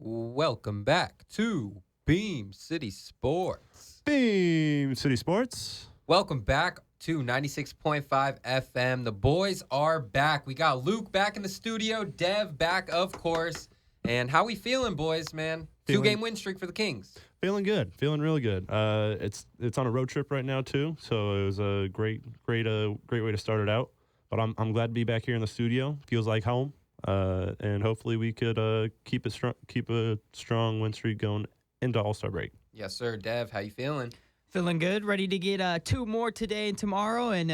Welcome back to Beam City Sports. Beam City Sports. Welcome back to 96.5 FM. The boys are back. We got Luke back in the studio, Dev back, of course. And how we feeling, boys, man? Two-game win streak for the Kings. Feeling good. Feeling really good. It's on a road trip right now too, so it was a great way to start it out. But I'm glad to be back here in the studio. Feels like home. And hopefully we could keep a strong win streak going into All-Star break. Yes, sir. Dev, how you feeling? Feeling good. Ready to get two more today and tomorrow. And,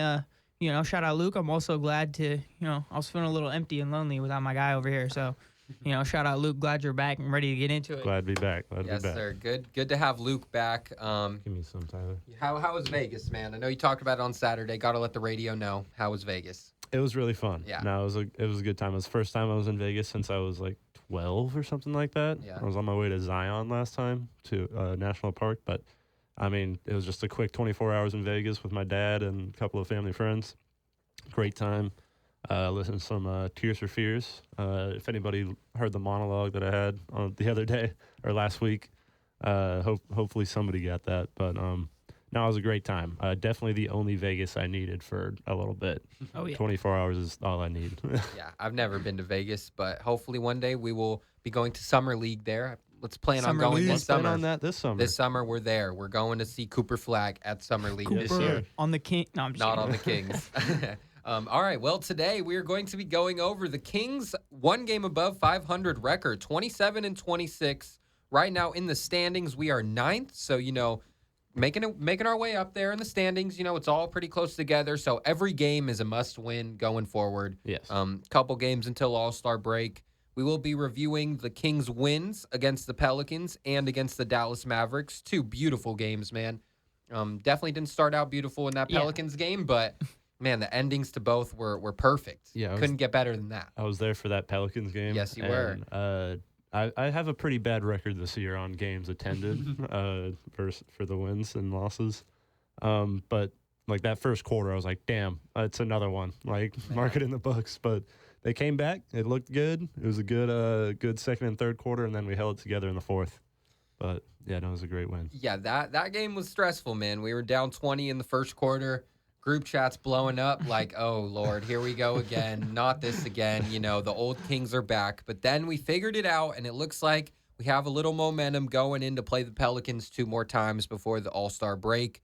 shout out Luke. I'm also glad to, I was feeling a little empty and lonely without my guy over here. So, shout out Luke. Glad you're back and ready to get into it. Glad to be back. Yes, sir. Good to have Luke back. Give me some, Tyler. How was Vegas, man? I know you talked about it on Saturday. Got to let the radio know. How was Vegas? It was really fun. Yeah. No, it was a good time. It was the first time I was in Vegas since I was like 12 or something like that. Yeah. I was on my way to Zion last time to National Park, but I mean, it was just a quick 24 hours in Vegas with my dad and a couple of family friends. Great time. Listened to some Tears for Fears. If anybody heard the monologue that I had on the other day or last week, hopefully somebody got that. But no, it was a great time. Definitely the only Vegas I needed for a little bit. Oh, yeah. 24 hours is all I need. Yeah, I've never been to Vegas, but hopefully one day we will be going to Summer League there. Let's plan on going this summer. On that this summer. This summer we're there. We're going to see Cooper Flag at Summer League this year. Cooper on the King. No, I'm just Not kidding. on the Kings. All right. Well, today we are going to be going over the Kings' one game above 500 record, 27-26. Right now in the standings, we are 9th. So, making our way up there in the standings. It's all pretty close together. So every game is a must-win going forward. Yes. Couple games until All-Star break. We will be reviewing the Kings' wins against the Pelicans and against the Dallas Mavericks. Two beautiful games, man. Definitely didn't start out beautiful in that Pelicans game, but man, the endings to both were perfect. Yeah, couldn't get better than that. I was there for that Pelicans game. Yes, you were. I have a pretty bad record this year on games attended for the wins and losses. But like that first quarter, I was like, damn, it's another one. Like, mark it in the books. But they came back. It looked good. It was a good second and third quarter, and then we held it together in the fourth. But, yeah, no, it was a great win. Yeah, that game was stressful, man. We were down 20 in the first quarter. Group chats blowing up like, oh, Lord, here we go again. Not this again. The old Kings are back. But then we figured it out, and it looks like we have a little momentum going in to play the Pelicans 2 more times before the All-Star break.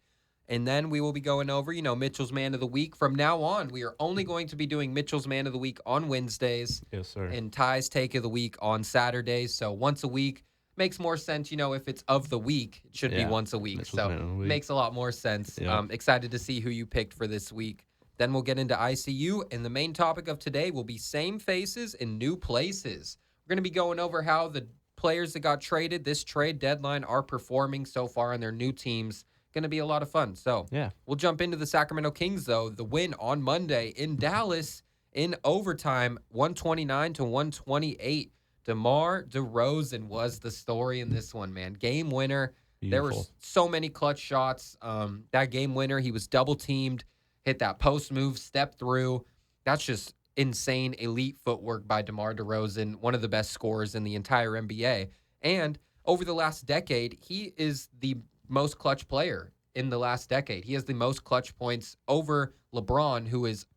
And then we will be going over, Mitchell's Man of the Week. From now on, we are only going to be doing Mitchell's Man of the Week on Wednesdays. Yes, sir. And Ty's Take of the Week on Saturdays. So once a week makes more sense. If it's of the week, it should be once a week. Mitchell's So Man of the Week. makes a lot more sense. Yeah. Excited to see who you picked for this week. Then we'll get into ICU. And the main topic of today will be same faces in new places. We're going to be going over how the players that got traded this trade deadline are performing so far on their new teams. Going to be a lot of fun. So yeah, we'll jump into the Sacramento Kings, though. The win on Monday in Dallas in overtime, 129-128. DeMar DeRozan was the story in this one, man. Game winner. Beautiful. There were so many clutch shots. That game winner, he was double-teamed, hit that post move, stepped through. That's just insane elite footwork by DeMar DeRozan, one of the best scorers in the entire NBA. And over the last decade, he is the most clutch player in the last decade. He has the most clutch points over LeBron,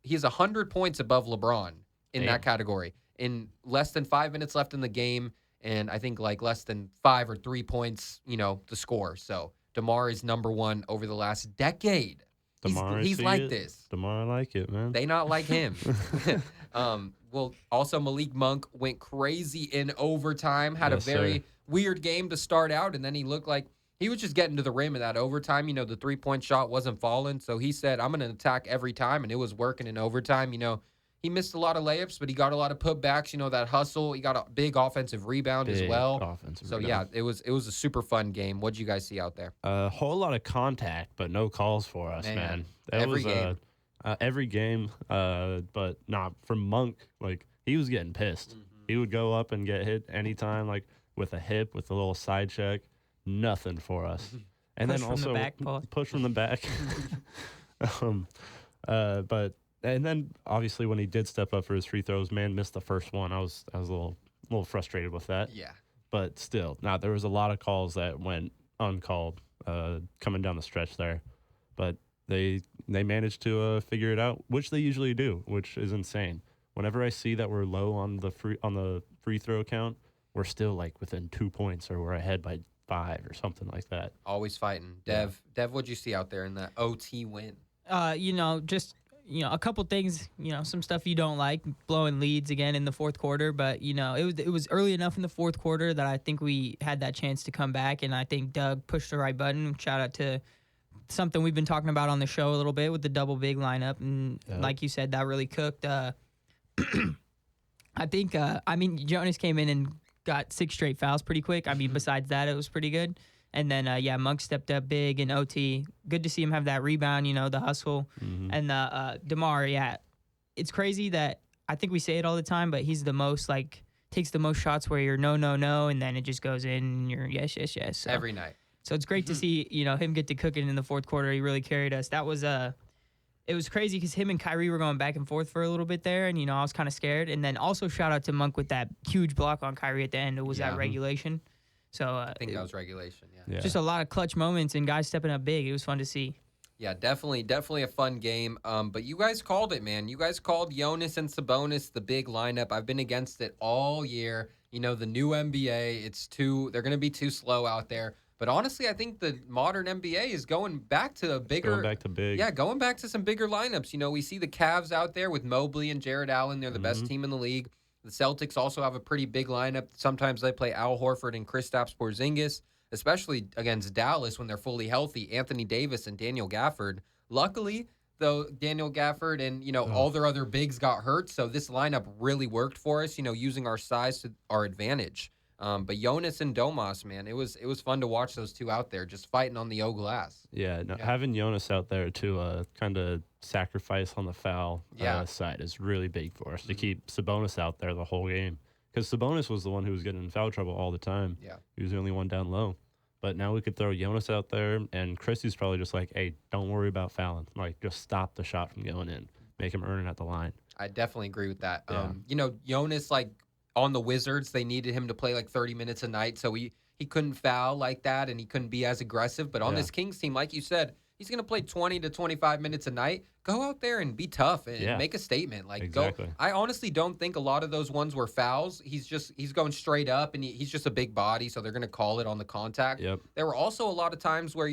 he has 100 points above LeBron in that category. In less than 5 minutes left in the game, and I think like less than 5 or 3 points, to score. So DeMar is number one over the last decade. He's like this. DeMar, I like it, man. They not like him. Well, also Malik Monk went crazy in overtime, had a very weird game to start out, and then he looked like he was just getting to the rim in that overtime. The 3-point shot wasn't falling, so he said, I'm going to attack every time, and it was working in overtime. He missed a lot of layups, but he got a lot of putbacks, that hustle. He got a big offensive rebound as well. Yeah, it was a super fun game. What did you guys see out there? A whole lot of contact, but no calls for us, man. Every game. Every game, but not from Monk. Like, he was getting pissed. Mm-hmm. He would go up and get hit anytime, like with a hip, with a little side check. Nothing for us. And push then also from the back, push from the back. But and then obviously when he did step up for his free throws, man missed the first one. I was a little frustrated with that. Yeah. but still, now there was a lot of calls that went uncalled coming down the stretch there, but they managed to figure it out, which they usually do, which is insane. Whenever I see that we're low on the free throw count, we're still like within 2 points or we're ahead by 5 or something like that. Always fighting. Dev, what'd you see out there in that OT win? Just a couple things, some stuff you don't like, blowing leads again in the fourth quarter, but it was early enough in the fourth quarter that I think we had that chance to come back, and I think Doug pushed the right button. Shout out to something we've been talking about on the show a little bit with the double big lineup, and like you said, that really cooked. I think Jonas came in and got 6 straight fouls pretty quick. I mean, besides that, it was pretty good. And then, Monk stepped up big in OT. Good to see him have that rebound, the hustle. Mm-hmm. And DeMar, it's crazy that I think we say it all the time, but he's the most, takes the most shots where you're no, and then it just goes in and you're yes. So, every night. So it's great to see, him get to cooking in the fourth quarter. He really carried us. That was it was crazy because him and Kyrie were going back and forth for a little bit there, and, I was kind of scared. And then also shout out to Monk with that huge block on Kyrie at the end. It was that regulation. So I think that was regulation, yeah. Just a lot of clutch moments and guys stepping up big. It was fun to see. Yeah, definitely a fun game. But you guys called it, man. You guys called Jonas and Sabonis the big lineup. I've been against it all year. The new NBA, they're going to be too slow out there. But honestly, I think the modern NBA is going back to big. Yeah, going back to some bigger lineups. We see the Cavs out there with Mobley and Jared Allen. They're the best team in the league. The Celtics also have a pretty big lineup. Sometimes they play Al Horford and Kristaps Porzingis, especially against Dallas when they're fully healthy. Anthony Davis and Daniel Gafford. Luckily, though, Daniel Gafford and, all their other bigs got hurt, so this lineup really worked for us, using our size to our advantage. But Jonas and Domas, man, it was fun to watch those two out there just fighting on the O glass. Yeah, having Jonas out there to kind of sacrifice on the foul side is really big for us to keep Sabonis out there the whole game. Because Sabonis was the one who was getting in foul trouble all the time. Yeah. He was the only one down low. But now we could throw Jonas out there, and Christie's probably just like, hey, don't worry about fouling. Just stop the shot from going in. Make him earn it at the line. I definitely agree with that. Yeah. Jonas, on the Wizards, they needed him to play 30 minutes a night, so he couldn't foul like that, and he couldn't be as aggressive. But on this Kings team, like you said, he's going to play 20 to 25 minutes a night. Go out there and be tough and make a statement. Exactly. I honestly don't think a lot of those ones were fouls. He's going straight up, and he's just a big body, so they're going to call it on the contact. Yep. There were also a lot of times where,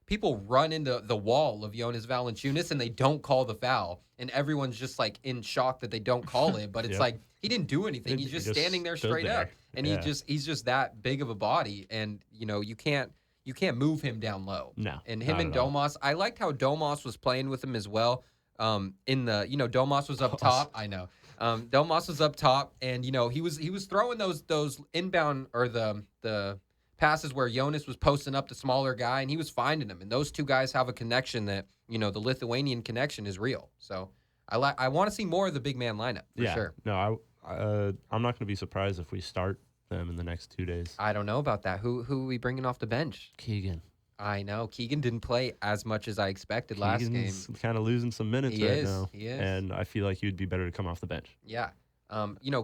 people run into the wall of Jonas Valanciunas, and they don't call the foul. And everyone's just, in shock that they don't call it. But it's he didn't do anything. He's just standing there straight up. And he's just that big of a body. And, you can't move him down low. No. And him and Domas, I liked how Domas was playing with him as well. Domas was up top. I know. Domas was up top, and, he was throwing those inbound or the passes where Jonas was posting up the smaller guy, and he was finding him. And those two guys have a connection that, the Lithuanian connection is real. So I want to see more of the big man lineup for sure. No, I'm not going to be surprised if we start them in the next 2 days. I don't know about that. Who are we bringing off the bench? Keegan. I know. Keegan didn't play as much as I expected last game. Keegan's kind of losing some minutes now. He is. And I feel like he would be better to come off the bench. Yeah.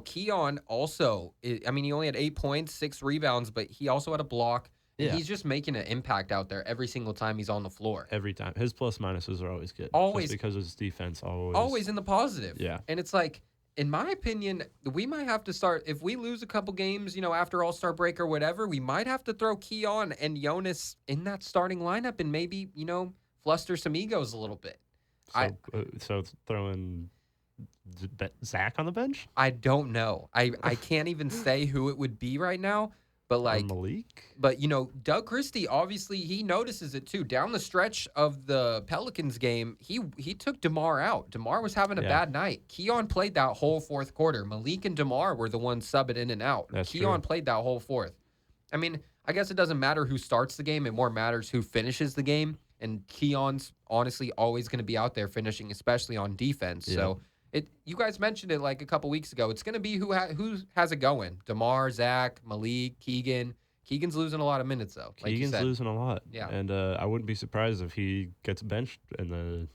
Keon also, he only had 8 points, 6 rebounds, but he also had a block. Yeah. He's just making an impact out there every single time he's on the floor. Every time. His plus minuses are always good. Always. Just because of his defense. Always in the positive. Yeah. And it's in my opinion, we might have to start, if we lose a couple games, after All-Star break or whatever, we might have to throw Keon and Jonas in that starting lineup and maybe, fluster some egos a little bit. So throwing Zach on the bench? I don't know. I can't even say who it would be right now. But Malik? But Doug Christie, obviously he notices it too. Down the stretch of the Pelicans game, he took DeMar out. DeMar was having a bad night. Keon played that whole fourth quarter. Malik and DeMar were the ones subbing in and out. Keon played that whole fourth. I mean, I guess it doesn't matter who starts the game. It more matters who finishes the game. And Keon's honestly always going to be out there finishing, especially on defense. Yeah. So you guys mentioned it a couple weeks ago. It's going to be who has it going. DeMar, Zach, Malik, Keegan. Keegan's losing a lot of minutes, though. Keegan's losing a lot. Yeah. And I wouldn't be surprised if he gets benched in the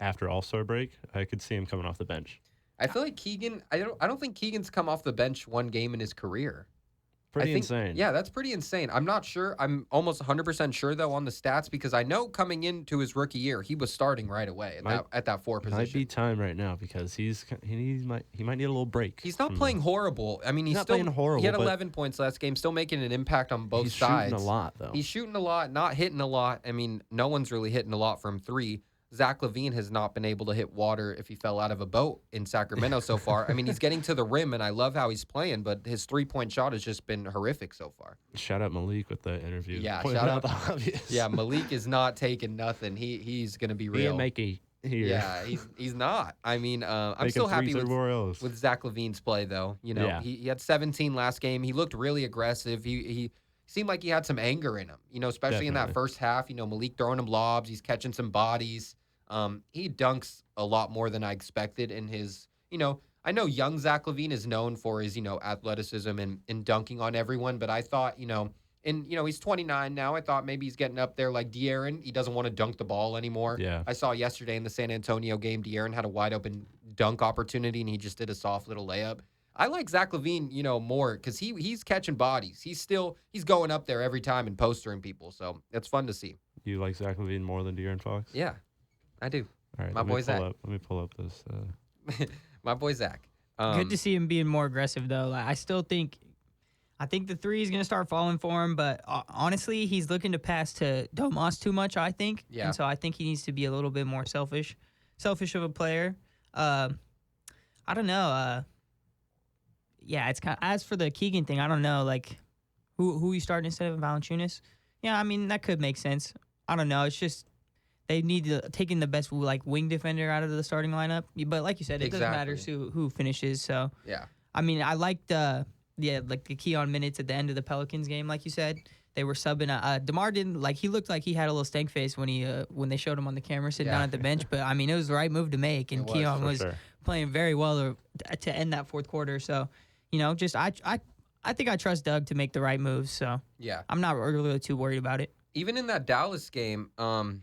after All-Star break. I could see him coming off the bench. I feel like Keegan, I don't think Keegan's come off the bench one game in his career. Pretty insane. Yeah, that's pretty insane. I'm not sure. I'm almost 100% sure, though, on the stats because I know coming into his rookie year, he was starting right away at that 4 position. Might be time right now because he might need a little break. He's not playing horrible. I mean, he's not still playing horrible. He had 11 points last game, still making an impact on both sides. He's shooting a lot, though. He's shooting a lot, not hitting a lot. I mean, no one's really hitting a lot from 3. Zach LaVine has not been able to hit water if he fell out of a boat in Sacramento so far. I mean, he's getting to the rim, and I love how he's playing, but his 3-point shot has just been horrific so far. Shout out Malik with the interview. Yeah, shout out the obvious. Yeah, Malik is not taking nothing. He's going to be real. He ain't making here. Yeah, he's not. I mean, I'm still happy with Zach LaVine's play, though. You know, he had 17 last game. He looked really aggressive. He seemed like he had some anger in him, you know, especially in that first half. You know, Malik throwing him lobs. He's catching some bodies. He dunks a lot more than I expected in his, you know, I know young Zach LaVine is known for his, you know, athleticism and dunking on everyone, but I thought, you know, he's 29 now. I thought maybe he's getting up there like De'Aaron. He doesn't want to dunk the ball anymore. Yeah. I saw yesterday in the San Antonio game, De'Aaron had a wide open dunk opportunity and he just did a soft little layup. I like Zach LaVine, you know, more because he's catching bodies. He's going up there every time and postering people. So it's fun to see. You like Zach LaVine more than De'Aaron Fox? Yeah. I do. All right, my boy Zach. Let me pull up this. My boy Zach. Good to see him being more aggressive, though. Like, I think the 3 is going to start falling for him, but honestly, he's looking to pass to Domas too much, I think. Yeah. And so I think he needs to be a little bit more selfish of a player. I don't know. Yeah, it's kind of, as for the Keegan thing, I don't know, like, who you starting instead of Valanciunas? Yeah, I mean, that could make sense. I don't know. It's just they need to taking the best like wing defender out of the starting lineup. But like you said, it doesn't matter who finishes. So yeah, I mean, I liked the Keon minutes at the end of the Pelicans game. Like you said, they were subbing. DeMar didn't he looked like he had a little stank face when they showed him on the camera sitting down at the bench. But I mean, it was the right move to make, and Keon was playing very well to end that fourth quarter. So you know, just I think I trust Doug to make the right moves. So yeah, I'm not really too worried about it. Even in that Dallas game,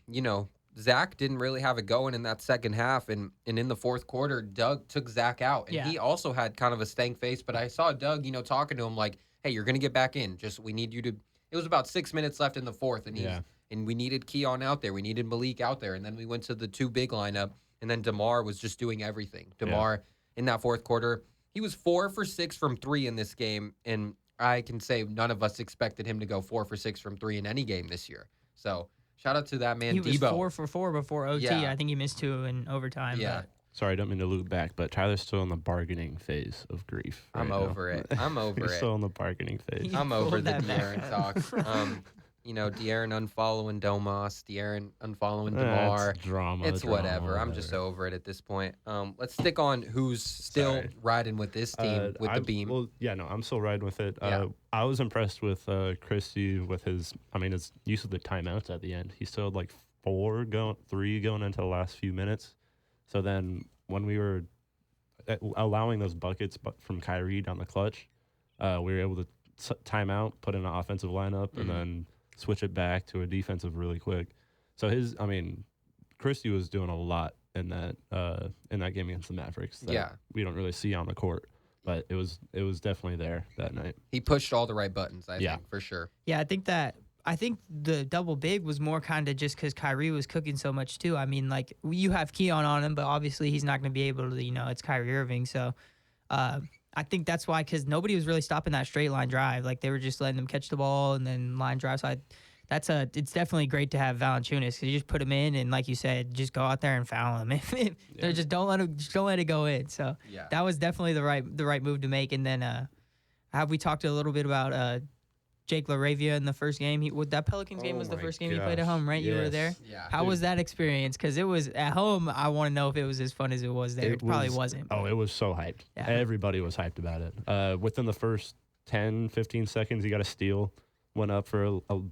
you know, Zach didn't really have it going in that second half, and in the fourth quarter, Doug took Zach out, and he also had kind of a stank face. But I saw Doug, you know, talking to him like, "Hey, you're gonna get back in. Just we need you to." It was about 6 minutes left in the fourth, and and we needed Keon out there, we needed Malik out there, and then we went to the 2 big lineup, and then DeMar was just doing everything. DeMar in that fourth quarter, he was 4 for 6 from 3 in this game, and I can say none of us expected him to go 4 for 6 from 3 in any game this year. So shout out to that man, He was Debo. 4 for 4 before OT. Yeah. I think he missed 2 in overtime. Yeah. Sorry, I don't mean to loop back, but Tyler's still in the bargaining phase of grief. I'm over it. I'm over He's it. still in the bargaining phase. I'm over the that back. De'Aaron talk. You know, De'Aaron unfollowing Domas, De'Aaron unfollowing DeMar. It's drama. It's whatever. I'm just over it at this point. Let's stick on who's still riding with this team with the beam. Well, yeah, no, I'm still riding with it. Yeah. I was impressed with Christie with his use of the timeouts at the end. He still had like 3 going into the last few minutes. So then when we were allowing those buckets from Kyrie down the clutch, we were able to time out, put in an offensive lineup, and then switch it back to a defensive really quick. So Christie was doing a lot in that game against the Mavericks that we don't really see on the court, but it was definitely there that night. He pushed all the right buttons, I think, for sure. Yeah, I think the double big was more kind of just because Kyrie was cooking so much too. I mean, like, you have Keon on him, but obviously he's not going to be able to, you know, it's Kyrie Irving. So I think that's why, because nobody was really stopping that straight line drive. Like, they were just letting them catch the ball and then line drive. So it's definitely great to have Valanciunas because you just put him in and, like you said, just go out there and foul him. Just don't let it go in. So that was definitely the right move to make. And then have we talked a little bit about Jake LaRavia in the first game? That Pelicans game was the first game he played at home, right? Yes. You were there? Yeah. How was that experience? Because it was at home. I want to know if it was as fun as it was there. It probably wasn't. Oh, it was so hyped. Yeah. Everybody was hyped about it. Within the first 10, 15 seconds, he got a steal, went up for a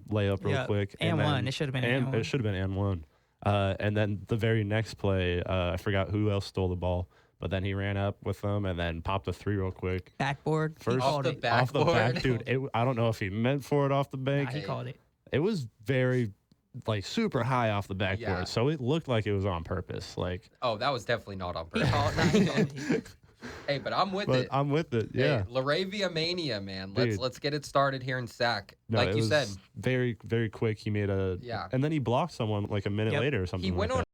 layup real quick. And one. It should have been and one. It should have been and one. And then the very next play, I forgot who else stole the ball. But then he ran up with them and then popped a 3 real quick. Backboard. First off the back, dude. I don't know if he meant for it off the bank. He called it. It was very, super high off the backboard. Yeah. So it looked like it was on purpose. Oh, that was definitely not on purpose. Hey, but I'm with But it. I'm with it. Hey, Yeah. LaRavia mania, man. Dude. Let's get it started here in Sac. No, Like it you was said, very, very quick. He made and then he blocked someone like a minute Yep. later or something. he went like on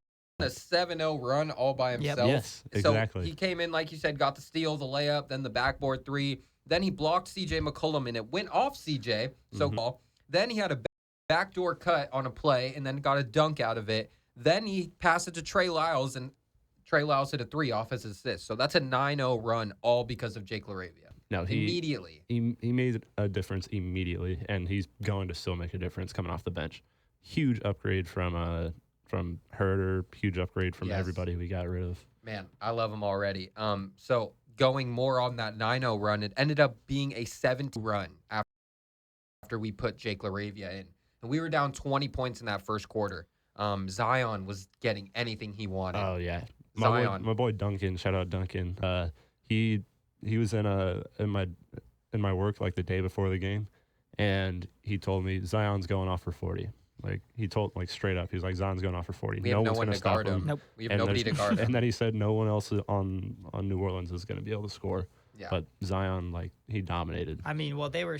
that. a 7-0 run all by himself. Yes, So exactly. he came in, like you said, got the steal, the layup, then the backboard three. Then he blocked C.J. McCollum, and it went off C.J. So then he had a backdoor cut on a play, and then got a dunk out of it. Then he passed it to Trey Lyles, and Trey Lyles hit a 3 off his assist. So that's a 9-0 run, all because of Jake LaRavia. No, Immediately. he made a difference immediately, and he's going to still make a difference coming off the bench. Huge upgrade from Herter. Huge upgrade from everybody we got rid of. Man, I love him already. So going more on that 9-0 run, it ended up being a 7-2 run after we put Jake LaRavia in. And we were down 20 points in that first quarter. Zion was getting anything he wanted. Oh yeah, Zion. my boy Duncan. Shout out Duncan. He was in my work like the day before the game, and he told me Zion's going off for 40. Like he told straight up, he's like Zion's going off for 40. We have no one's one gonna to stop guard him. Nope. We have nobody to guard him. And then he said no one else on New Orleans is going to be able to score. Yeah. But Zion, he dominated. I mean, well, they were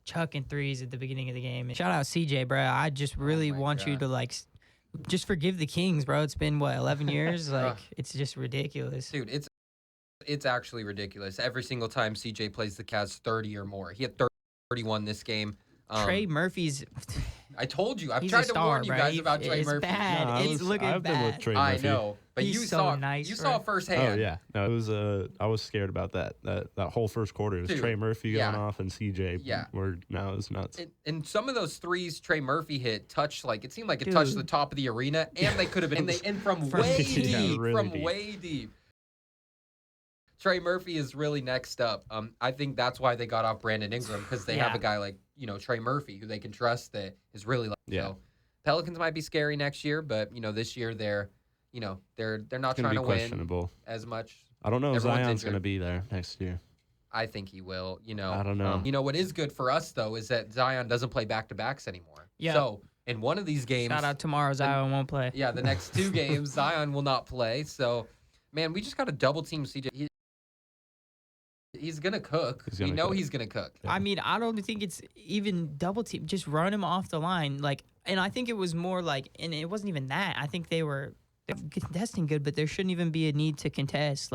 chucking threes at the beginning of the game. And shout out CJ, bro. I just really my want you God. to just forgive the Kings, bro. It's been 11 years. It's just ridiculous. Dude, it's actually ridiculous. Every single time CJ plays the Cavs 30 or more. He had 31 this game. Trey Murphy's. I told you. I've He's tried a to star, warn you bro. guys about Trey It's Murphy. bad. It's looking I've been with bad. Trey I Murphy. know, but He's you so saw nice, you bro. saw firsthand. Oh yeah, no, it was. I was scared about that whole first quarter. It was Dude, Trey Murphy going yeah. off and CJ. Yeah. Now it's nuts. And some of those threes Trey Murphy hit touched it seemed like it touched Dude. the top of the arena, and they could have been and from From way deep. Yeah, deep, really from deep. way deep. Trey Murphy is really next up. I think that's why they got off Brandon Ingram, because they have Yeah. a guy like Trey Murphy who they can trust that is really Yeah. so. Pelicans might be scary next year, but this year they're not It's trying gonna to be win questionable. as much. I don't know if Everyone's Zion's injured. going to be there next year. I think he will. I don't know. What is good for us though is that Zion doesn't play back-to-backs anymore. Yeah. So in one of these games, Shout out tomorrow. Zion won't play. yeah, the next 2 games Zion will not play. So, man, we just got to double team CJ. He's gonna cook. He's gonna we know cook. he's gonna cook. I mean, I don't think it's even double team. Just run him off the line. And I think it was more and it wasn't even that. I think they're contesting good, but there shouldn't even be a need to contest.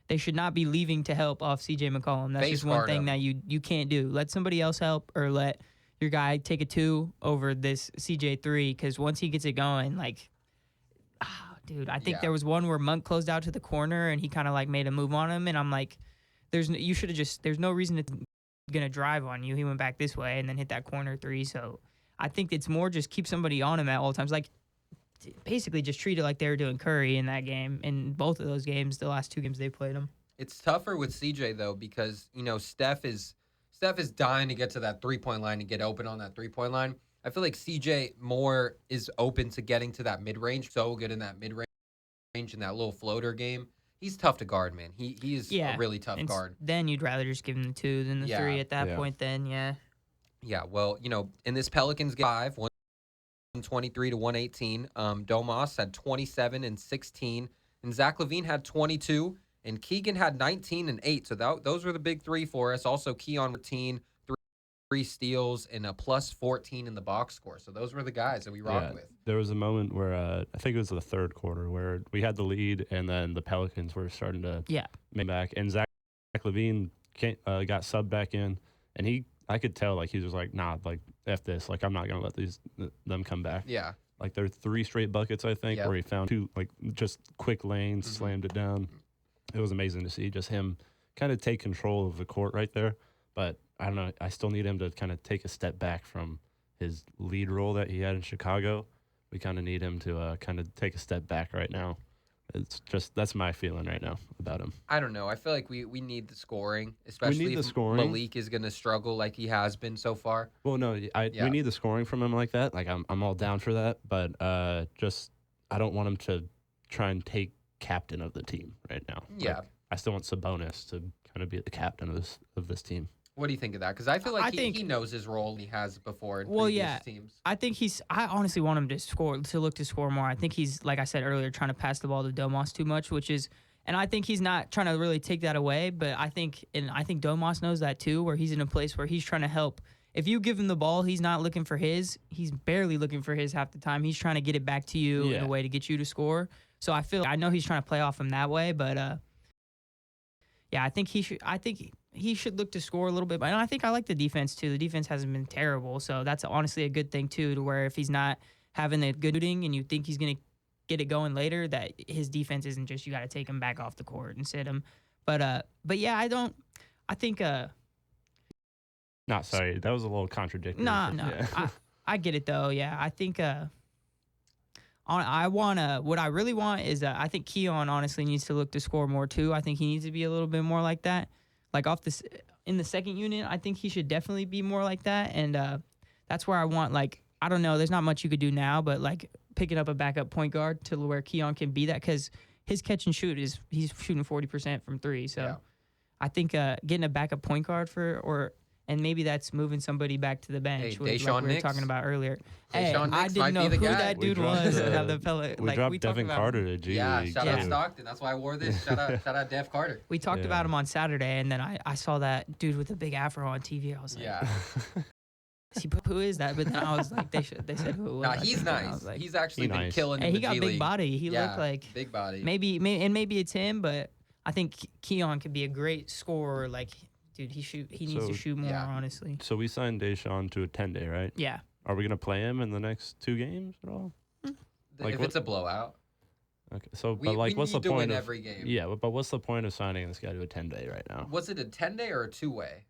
They should not be leaving to help off CJ McCollum. That's Face just one guard thing him. that you can't do. Let somebody else help, or let your guy take a 2 over this CJ 3, because once he gets it going, dude, I think Yeah. there was one where Monk closed out to the corner and he kind of made a move on him, and I'm like, there's no reason it's gonna drive on you. He went back this way and then hit that corner 3. So I think it's more just keep somebody on him at all times. Basically just treat it like they were doing Curry in that game, in both of those games, the last 2 games they played him. It's tougher with CJ though because Steph is dying to get to that 3-point line and get open on that 3-point line. I feel like CJ more is open to getting to that mid-range. So good in that mid-range in that little floater game. He's tough to guard, man. He is a really tough guard. Then you'd rather just give him the 2 than the 3 at that Yeah. point. Then Yeah, well, in this Pelicans game, 123 to 118, Domas had 27 and 16, and Zach LaVine had 22, and Keegan had 19 and 8. So those were the big 3 for us. Also, Keon 14, 3 steals, and a plus 14 in the box score. So those were the guys that we rocked with. There was a moment where I think it was the third quarter where we had the lead, and then the Pelicans were starting to make back, and Zach LaVine got subbed back in, and I could tell he was like, nah, F this, I'm not gonna let them come back. Yeah. There were 3 straight buckets, I think, where he found 2 just quick lanes, slammed it down. It was amazing to see just him kind of take control of the court right there. But I don't know, I still need him to kind of take a step back from his lead role that he had in Chicago. We kind of need him to kind of take a step back right now. It's just that's my feeling right now about him. I don't know. I feel like we need the scoring, especially the if scoring. Malik is going to struggle like he has been so far. Well, no, we need the scoring from him like that. I'm all down for that, but just I don't want him to try and take captain of the team right now. Yeah. I still want Sabonis to kind of be the captain of this team. What do you think of that? Because I feel like I think- he knows his role he has before in Well, previous yeah. teams. I think I honestly want him to look to score more. I think he's, like I said earlier, trying to pass the ball to Domas too much, which is, And I think he's not trying to really take that away, but I think Domas knows that too, where he's in a place where he's trying to help. If you give him the ball, he's not looking for his. He's barely looking for his half the time. He's trying to get it back to you in a way to get you to score. So I know he's trying to play off him that way, but I think he should look to score a little bit. But I think I like the defense too. The defense hasn't been terrible, so that's honestly a good thing too. To where if he's not having a good shooting and you think he's gonna get it going later, that his defense isn't just you got to take him back off the court and sit him. But yeah, I think. No, sorry, that was a little contradictory. No, Yeah. I get it though. Yeah, I think what I really want is I think Keon honestly needs to look to score more too. I think he needs to be a little bit more like that. Like in the second unit, I think he should definitely be more like that. And that's where I want, like, I don't know, there's not much you could do now, but like picking up a backup point guard to where Keon can be that, because his catch and shoot he's shooting 40% from three. So I think getting a backup point guard and maybe that's moving somebody back to the bench, like we were talking about earlier. Hey, I didn't know who that dude was. We dropped Devin Carter to G League. Shout out Stockton. That's why I wore this. Shout out Dev Carter. We talked about him on Saturday, and then I saw that dude with the big afro on TV. I was like, who is that? But then I was like, they said who it was. Nah, he's nice. Like, he's actually been killing in the G League. He got big body. He looked like big body. Maybe it's him, but I think Keon could be a great scorer. Like, dude, he needs to shoot more, honestly. So we signed Deshaun to a 10-day, right? Yeah. Are we going to play him in the next 2 games at all? If it's a blowout. Okay, so what's the point of every game? Yeah, but what's the point of signing this guy to a 10-day right now? Was it a 10-day or a 2-way?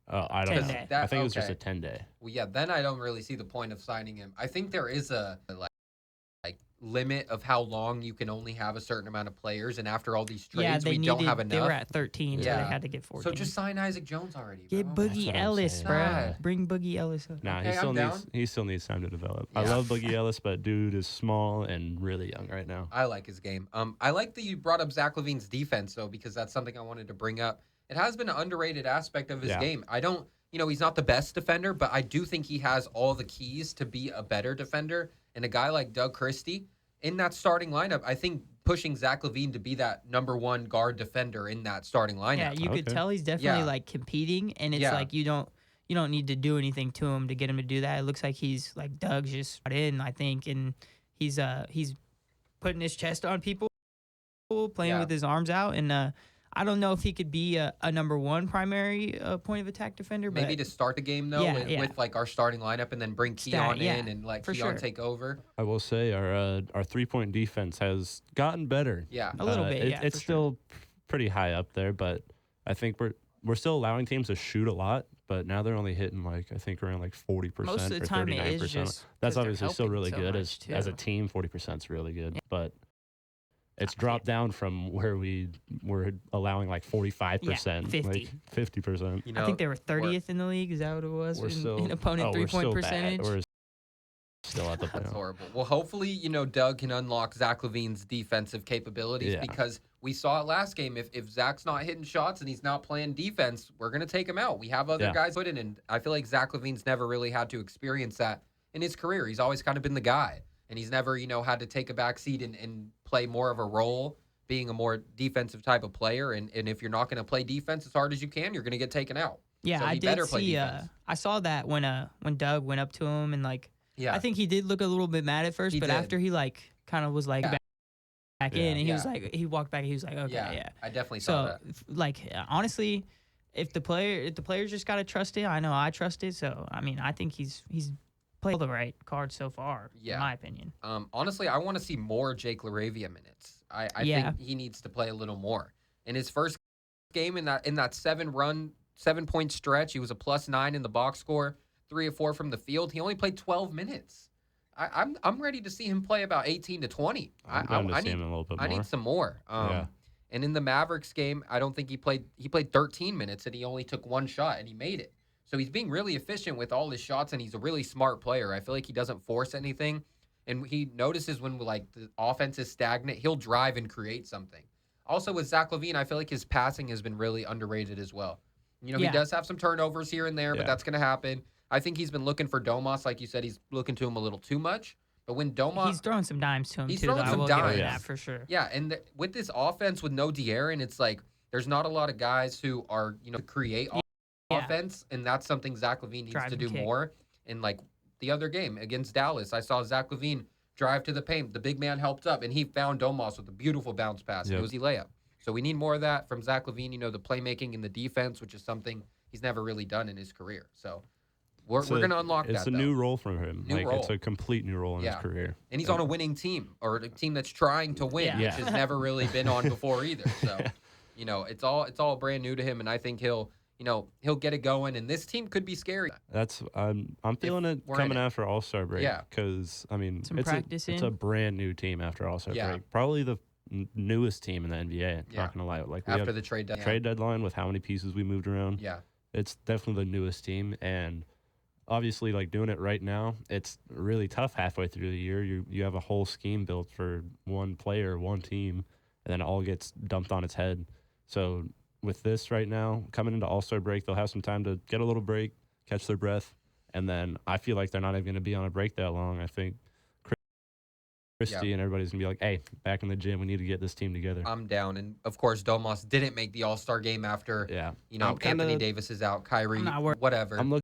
Oh, I don't know. 10-day. I think it was just a 10-day. Well, yeah, then I don't really see the point of signing him. I think there is a limit of how long you can only have a certain amount of players, and after all these trades, we don't have enough. They were at 13, so they had to get 14. So just sign Isaac Jones already, bro. Get Boogie Ellis, bro. Bring Boogie Ellis up. Nah, he still needs time to develop. Yeah. I love Boogie Ellis, but dude is small and really young right now. I like his game. I like that you brought up Zach LaVine's defense, though, because that's something I wanted to bring up. It has been an underrated aspect of his game. He's not the best defender, but I do think he has all the keys to be a better defender. And a guy like Doug Christie, in that starting lineup, I think pushing Zach LaVine to be that number one guard defender in that starting lineup. Yeah, you could tell he's definitely like competing, and it's like you don't need to do anything to him to get him to do that. It looks like he's like Doug's just in, I think, and he's putting his chest on people, playing with his arms out, and I don't know if he could be a number one primary point of attack defender. But maybe to start the game, though, with like our starting lineup, and then bring Keon in and let Keon take over. I will say our 3-point defense has gotten better. Yeah. A little bit, It's still pretty high up there, but I think we're still allowing teams to shoot a lot, but now they're only hitting I think around 40% most of the or time 39%. it is just That's obviously still really so good. As a team, 40% is really good, but it's dropped down from where we were allowing 45%, 50. 50%. I think they were 30th in the league. Is that what it was? In opponent 3-point percentage. We're still at the That's horrible. Well, hopefully, Doug can unlock Zach LaVine's defensive capabilities because we saw it last game. If Zach's not hitting shots and he's not playing defense, we're going to take him out. We have other guys put in, and I feel like Zach LaVine's never really had to experience that in his career. He's always kind of been the guy. And he's never, had to take a back seat and play more of a role, being a more defensive type of player. And if you're not going to play defense as hard as you can, you're going to get taken out. Yeah, so I did see. I saw that when Doug went up to him and I think he did look a little bit mad at first, but after he kind of was back in, and he was he walked back, and he was like, okay, yeah. I definitely saw that. Honestly, if the players just got to trust it, I know I trust it. So I think he's played the right card so far, in my opinion. Honestly, I want to see more Jake LaRavia minutes. I think he needs to play a little more. In his first game in that 7-point stretch, he was a +9 in the box score, 3 of 4 from the field. He only played 12 minutes. I'm ready to see him play about 18 to 20. I need him a little bit more. I need some more. And in the Mavericks game, I don't think he played 13 minutes, and he only took 1 shot, and he made it. So he's being really efficient with all his shots, and he's a really smart player. I feel like he doesn't force anything, and he notices when the offense is stagnant, he'll drive and create something. Also with Zach LaVine, I feel like his passing has been really underrated as well. He does have some turnovers here and there, but that's going to happen. I think he's been looking for Domas. Like you said, he's looking to him a little too much. But when Domas, He's throwing some dimes to him, He's too. throwing Though. some I will give him dimes. that for sure. yeah, and with this offense with no De'Aaron, it's like there's not a lot of guys who are to create offense, and that's something Zach LaVine needs Drive to and do kick. more. And like the other game against Dallas, I saw Zach LaVine drive to the paint. The big man helped up, and he found Domas with a beautiful bounce pass. Yep. It was a layup. So we need more of that from Zach LaVine. The playmaking and the defense, which is something he's never really done in his career. So we're going to unlock that. It's a new role for him. New role. It's a complete new role in his career. And he's on a winning team, or a team that's trying to win, Yeah. which has never really been on before either. So, it's all brand new to him, and I think he'll get it going, and this team could be scary. That's I'm feeling it we're in coming it. after All-Star break. Yeah. Because Some it's practice it's in. a brand new team after All-Star Yeah. break. Probably the newest team in the NBA. Yeah. Not gonna lie, like we After have the trade deadline. trade deadline with how many pieces we moved around. Yeah. It's definitely the newest team, and obviously, like doing it right now, it's really tough halfway through the year. You have a whole scheme built for one player, one team, and then it all gets dumped on its head. So with this right now, coming into All-Star break, they'll have some time to get a little break, catch their breath, and then I feel like they're not even going to be on a break that long. I think Christie and everybody's going to be like, hey, back in the gym, we need to get this team together. I'm down. And, of course, Domas didn't make the All-Star game after, Anthony Davis is out, Kyrie, I'm not worried. whatever. I'm looking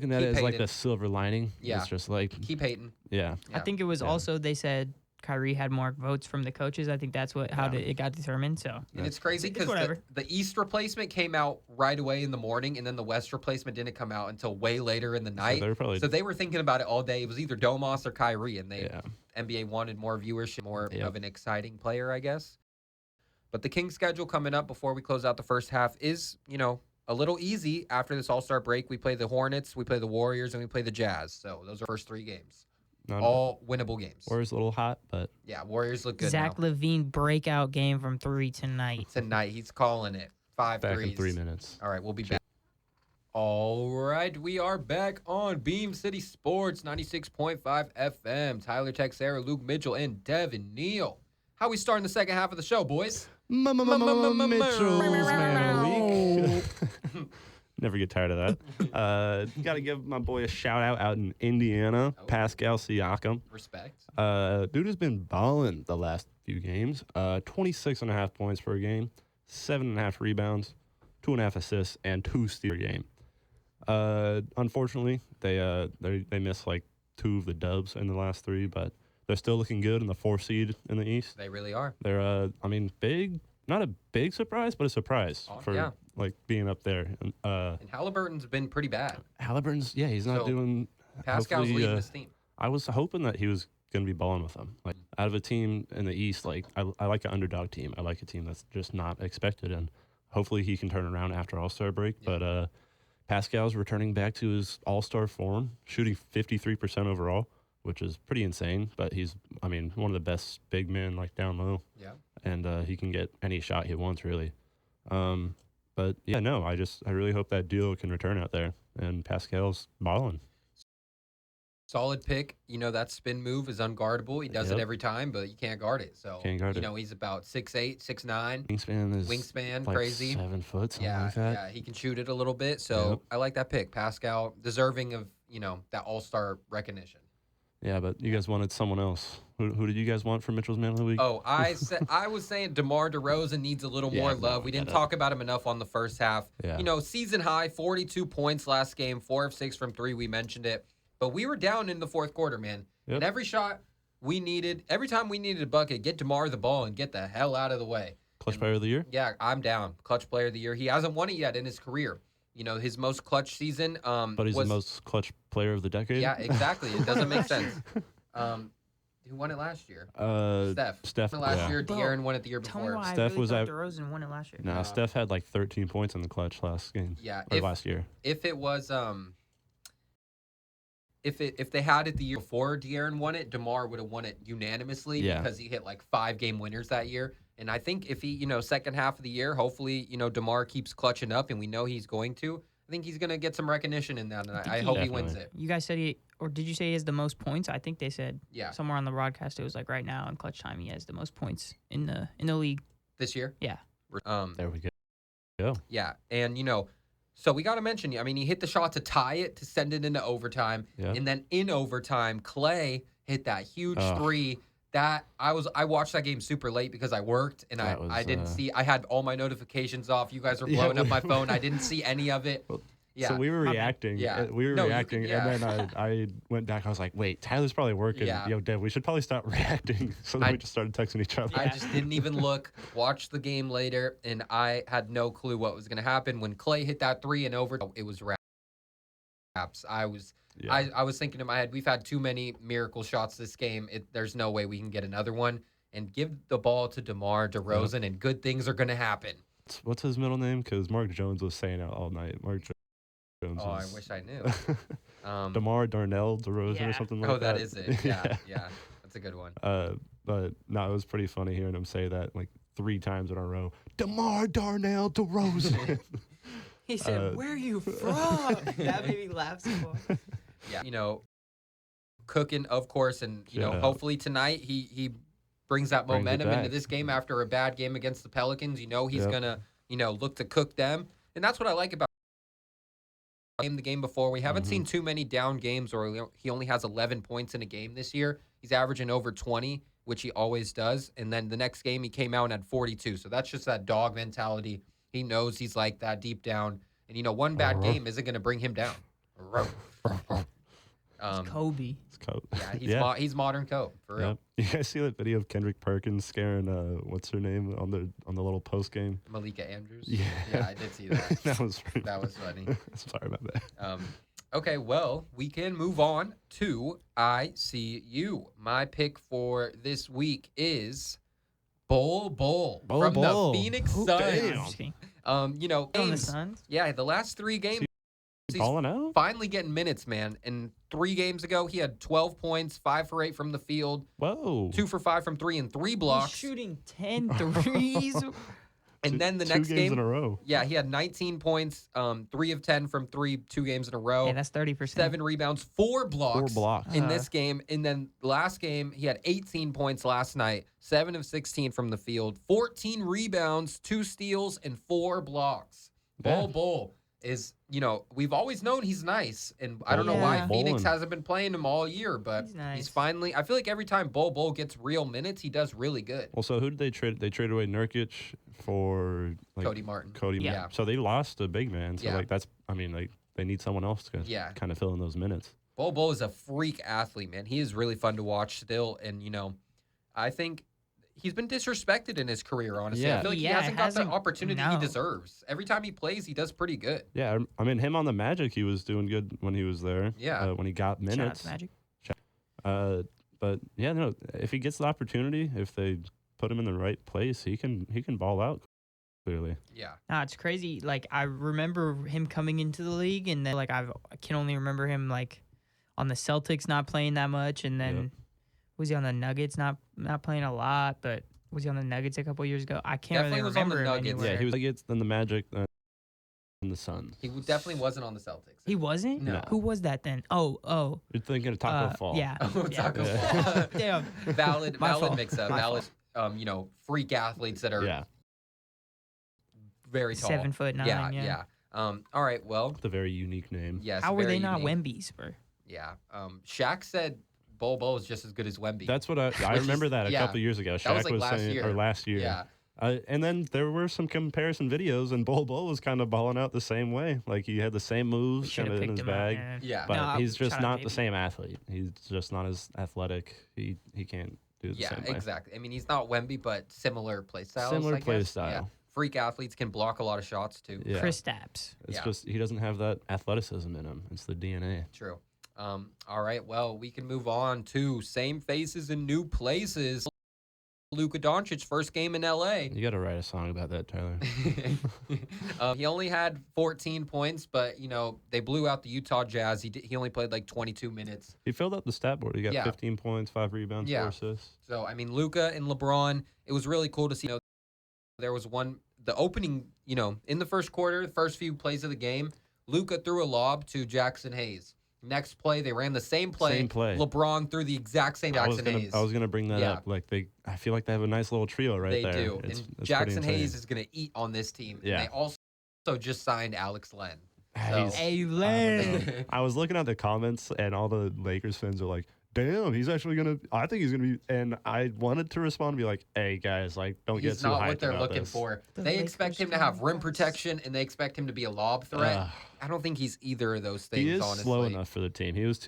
at Keep it as like hating. the silver lining. Yeah. It's just like, Keep hating. yeah. I think it was also they said Kyrie had more votes from the coaches. I think that's how it got determined. So And it's crazy It's because whatever. the East replacement came out right away in the morning, and then the West replacement didn't come out until way later in the night. they're They were thinking about it all day. It was either Domas or Kyrie, and Yeah. NBA wanted more viewership, more Yep. of an exciting player, I guess. But the Kings schedule coming up before we close out the first half is, a little easy after this All-Star break. We play the Hornets, we play the Warriors, and we play the Jazz. So those are first 3 games. All winnable games. Warriors a little hot, but Yeah, Warriors look good Zach now. LaVine breakout game from 3 tonight. Tonight, he's calling it. 5 back threes. in 3 minutes. All right, we'll be back. All right, we are back on Beam City Sports 96.5 FM. Tyler Texeira, Luke Mitchell, and Devin Neel. How we starting the second half of the show, boys? Mitchell's man of the week. Never get tired of that. Got to give my boy a shout out in Indiana, Pascal Siakam. Respect. Dude has been balling the last few games. 26.5 points per game, 7.5 rebounds, 2.5 assists, and 2 steals per game. Unfortunately, they missed like 2 of the dubs in the last 3, but they're still looking good in the 4th seed in the East. They really are. They're, big, not a big surprise, but a surprise for like being up there. And Halliburton's been pretty bad. Halliburton's, he's not doing. Pascal's hopefully, leading this team. I was hoping that he was going to be balling with them. Like out of a team in the East, like I like an underdog team. I like a team that's just not expected, and hopefully he can turn around after All-Star break. Yeah. But Pascal's returning back to his All-Star form, shooting 53% overall, which is pretty insane. But he's, one of the best big men like down low. Yeah. And he can get any shot he wants, really. But I really hope that deal can return out there, and Pascal's balling. Solid pick. That spin move is unguardable. He does it every time, but you can't guard it. So, Can't guard it. He's about 6'8", 6'9". Wingspan is like crazy. 7 foot, something like that. Yeah, he can shoot it a little bit. So Yep. I like that pick. Pascal, deserving of, that all-star recognition. Yeah, but you guys wanted someone else. Who did you guys want for Mitchell's Man of the Week? Oh, I was saying DeMar DeRozan needs a little more love. We didn't talk about him enough on the first half. Yeah. Season high, 42 points last game, 4 of 6 from 3. We mentioned it. But we were down in the 4th quarter, man. Yep. And every time we needed a bucket, get DeMar the ball and get the hell out of the way. Clutch Player of the Year? Yeah, I'm down. Clutch player of the year. He hasn't won it yet in his career. His most clutch season But he's the most clutch player of the decade? Yeah, exactly. It doesn't make sense. Who won it last year? Steph won it last year. Bro, De'Aaron won it the year Tell me before. why Steph I really was thought at- DeRozan won it last year. No, Steph had like 13 points in the clutch last game. Yeah, Or last year. if it was if they had it the year before De'Aaron won it, DeMar would have won it unanimously because he hit like 5 game winners that year. And I think if he, second half of the year, hopefully, DeMar keeps clutching up, and we know he's going to. I think he's going to get some recognition in that, and I hope he wins it. You guys said did you say he has the most points? I think they said somewhere on the broadcast it was like right now in clutch time he has the most points in the league. This year? Yeah. There we go. Yeah, and so we got to mention, he hit the shot to tie it, to send it into overtime, Yeah. and then in overtime, Clay hit that huge three. That I watched that game super late because I worked and I didn't see. I had all my notifications off. You guys were blowing up my phone. I didn't see any of it. Yeah. So we were reacting. Yeah. We were reacting, and then I went back. I was like, "Wait, Tyler's probably working. Yeah. Yo, Dev, we should probably stop reacting." So then we just started texting each other. I just didn't even look. Watched the game later, and I had no clue what was going to happen when Clay hit that three and over. It was wraps. I was thinking in my head, we've had too many miracle shots this game. There's no way we can get another one. And give the ball to DeMar DeRozan, and good things are going to happen. What's his middle name? Because Mark Jones was saying it all night. Mark Jones. I wish I knew. DeMar DeRozan or something like that. Oh, that is it. Yeah. That's a good one. But no, it was pretty funny hearing him say that like 3 times in a row. DeMar DeRozan. He said, "Where are you from?" That made me laugh so much. Yeah, cooking, of course, and hopefully tonight he brings that momentum into this game after a bad game against the Pelicans. He's gonna look to cook them, and that's what I like about the game before. We haven't seen too many down games, or he only has 11 points in a game this year. He's averaging over 20, which he always does, and then the next game he came out and had 42. So that's just that dog mentality. He knows he's like that deep down, and one bad game isn't going to bring him down. It's Kobe. It's Kobe. Yeah, he's modern Kobe for real. You guys see that video of Kendrick Perkins scaring what's her name on the little post game? Malika Andrews. Yeah, I did see that. that was funny. Sorry about that. Okay, well, we can move on to ICU. My pick for this week is Bol from the Phoenix Suns. On the games. Suns? Yeah, the last 3 games. He's balling out? Finally getting minutes, man. And 3 games ago, he had 12 points, 5 for 8 from the field. Whoa. 2 for 5 from 3 and 3 blocks. He's shooting 10 threes. And then the 2 next games game in a row. Yeah, he had 19 points, 3 of 10 from 3, 2 games in a row. Yeah, that's 30%. 7 rebounds, 4 blocks. 4 blocks. In this game. And then last game, he had 18 points last night, 7 of 16 from the field, 14 rebounds, 2 steals, and 4 blocks. Bol is, we've always known he's nice. And I don't know why Phoenix hasn't been playing him all year, but he's finally, I feel like every time Bol gets real minutes, he does really good. Well, so who did they trade? They traded away Nurkic for Cody Martin. Yeah. So they lost a big man. So they need someone else to kind of fill in those minutes. Bol is a freak athlete, man. He is really fun to watch still. And, I think he's been disrespected in his career, honestly. Yeah. I feel like he hasn't got the opportunity he deserves. Every time he plays, he does pretty good. Yeah, I mean, him on the Magic, he was doing good when he was there. Yeah. When he got minutes. Shout out to Magic. But yeah, no, if he gets the opportunity, if they put him in the right place, he can ball out clearly. Yeah. Nah, it's crazy. Like, I remember him coming into the league, and then I can only remember him on the Celtics not playing that much, and then was he on the Nuggets not playing a lot, but was he on the Nuggets a couple years ago? I can't Definitely really was on remember the him Nuggets. anywhere. Yeah, he was Nuggets, then the Magic, then the Suns. He definitely wasn't on the Celtics. He wasn't? No. Who was that then? Oh. You're thinking of Taco Fall. Yeah. Taco Yeah. Fall. Damn. Valid fault. mix-up. Valid, freak athletes that are very tall. 7'9". Yeah. All right, well. It's a very unique name. Yes. How were very they not unique. Wemby's, bro? Yeah. Shaq said Bol is just as good as Wemby. That's what I remember that a couple years ago. That was Shaq was last saying, year. or last year. Yeah. And then there were some comparison videos, and Bol was kind of balling out the same way. Like, he had the same moves kind of in his bag. Yeah. But he's just shout out not the JB. same athlete. He's just not as athletic. He can't do the same way. Yeah, exactly. I mean, he's not Wemby, but similar play styles. Similar I guess. play style. Yeah. Freak athletes can block a lot of shots too. Yeah. Chris Stapps. It's just he doesn't have that athleticism in him. It's the DNA. True. All right. Well, we can move on to same faces in new places. Luka Dončić, first game in LA. You got to write a song about that, Tyler. He only had 14 points, but they blew out the Utah Jazz. He only played 22 minutes. He filled up the stat board. He got 15 points, 5 rebounds, 4 assists. So I mean, Luka and LeBron. It was really cool to see. There was the opening. In the first quarter, the first few plays of the game, Luka threw a lob to Jackson Hayes. Next play, they ran the same play. Same play. LeBron threw the exact same Jackson Hayes. I was gonna bring that up. I feel like they have a nice little trio right there. They do. It's And Jackson pretty Hayes insane. is gonna eat on this team. Yeah. And they also just signed Alex Len. He's- Hey, Len. I was looking at the comments, and all the Lakers fans are like, damn, he's actually I think he's gonna be. And I wanted to respond and be like, hey guys, like don't get He's too not hyped what they're about looking this. for. The They expect Lakers him to have rim fans. protection and they expect him to be a lob threat. I don't think he's either of those things. He is honestly, slow enough for the team. He was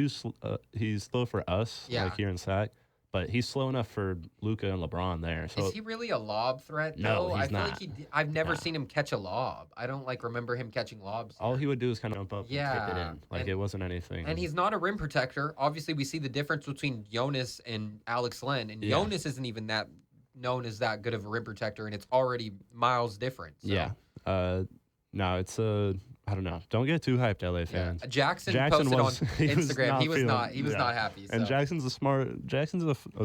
he's slow for us, Yeah. like here in Sac, but he's slow enough for Luka and LeBron there. So Is he really a lob threat? No, though? he's I feel not. like I've never Nah. seen him catch a lob. I don't remember him catching lobs. all he would do is kind of jump up and tip it Yeah, in. Like and- it wasn't anything. And he's not a rim protector. Obviously, we see the difference between Jonas and Alex Len. And Yeah. Jonas isn't even that known as that good of a rim protector, and it's already miles different. So, Yeah. No, it's I don't know. Don't get too hyped, LA yeah. fans. Jackson Jackson posted was- on he was Instagram. not He was feeling- not. He was yeah. not happy. So. And Jackson's a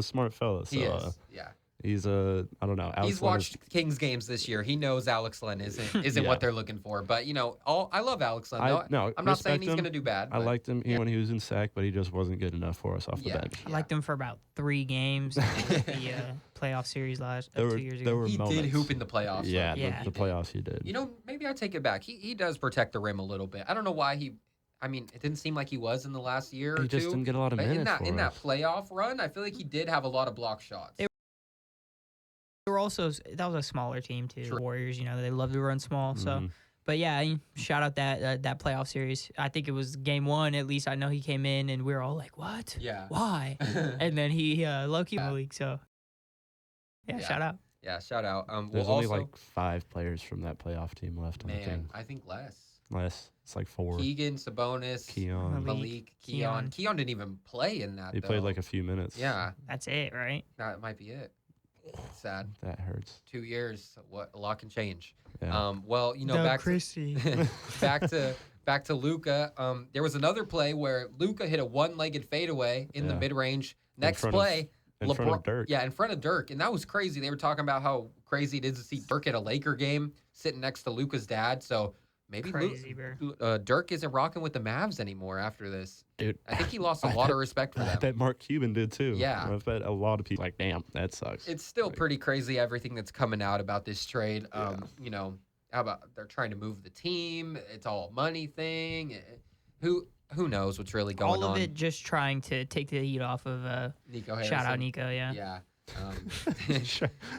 smart fella. So He is. Yeah. he's I don't know. Alex He's Len watched Kings games this year. He knows Alex Len isn't Yeah. what they're looking for. But I love Alex Len. I'm not saying he's going to do bad. I but liked him yeah. when he was in Sac, but he just wasn't good enough for us off the Yeah. bench. I liked him for about 3 games in the playoff series last 2 years there ago. were He did moments. hoop in the playoffs. Yeah, though. Yeah. the playoffs he did. Maybe I take it back. He does protect the rim a little bit. I don't know why it didn't seem like he was in the last year or he just two. didn't get a lot of But minutes in that for in that us. playoff run, I feel like he did have a lot of block shots. They were also that was a smaller team too. True. Warriors, they love to run small. So, Mhm. but yeah, shout out that playoff series. I think it was game 1. At least I know he came in, and we were all like, "What? Yeah. Why?" And then he low-key in Yeah. the league. So, yeah, Yeah. shout out. Yeah, shout out. There's Well, only also, like 5 players from that playoff team left on the man, team. I think less. Less. It's like 4. Keegan, Sabonis, Keon. Malik, Keon. Keon didn't even play in that. He though. played like a few minutes. Yeah, That's it, right? that might be it. It's sad. That hurts. 2 years. A lot can change. Yeah. Well, back Christie. back to Luka. There was another play where Luka hit a one-legged fadeaway in the Yeah. mid-range. Next front of- play, in front of Dirk. Yeah, in front of Dirk, and that was crazy. They were talking about how crazy it is to see Dirk at a Laker game sitting next to Luka's dad. So maybe Crazy, bro. Dirk isn't rocking with the Mavs anymore after this. Dude, I think he lost a I lot bet- of respect for I them. bet Mark Cuban did too. Yeah. I bet a lot of people like, damn, that sucks. It's still pretty crazy everything that's coming out about this trade. How about they're trying to move the team? It's all a money thing. Who knows what's really going on? All of it just trying to take the heat off of Nico Harrison. shout out Nico, yeah. Yeah. No,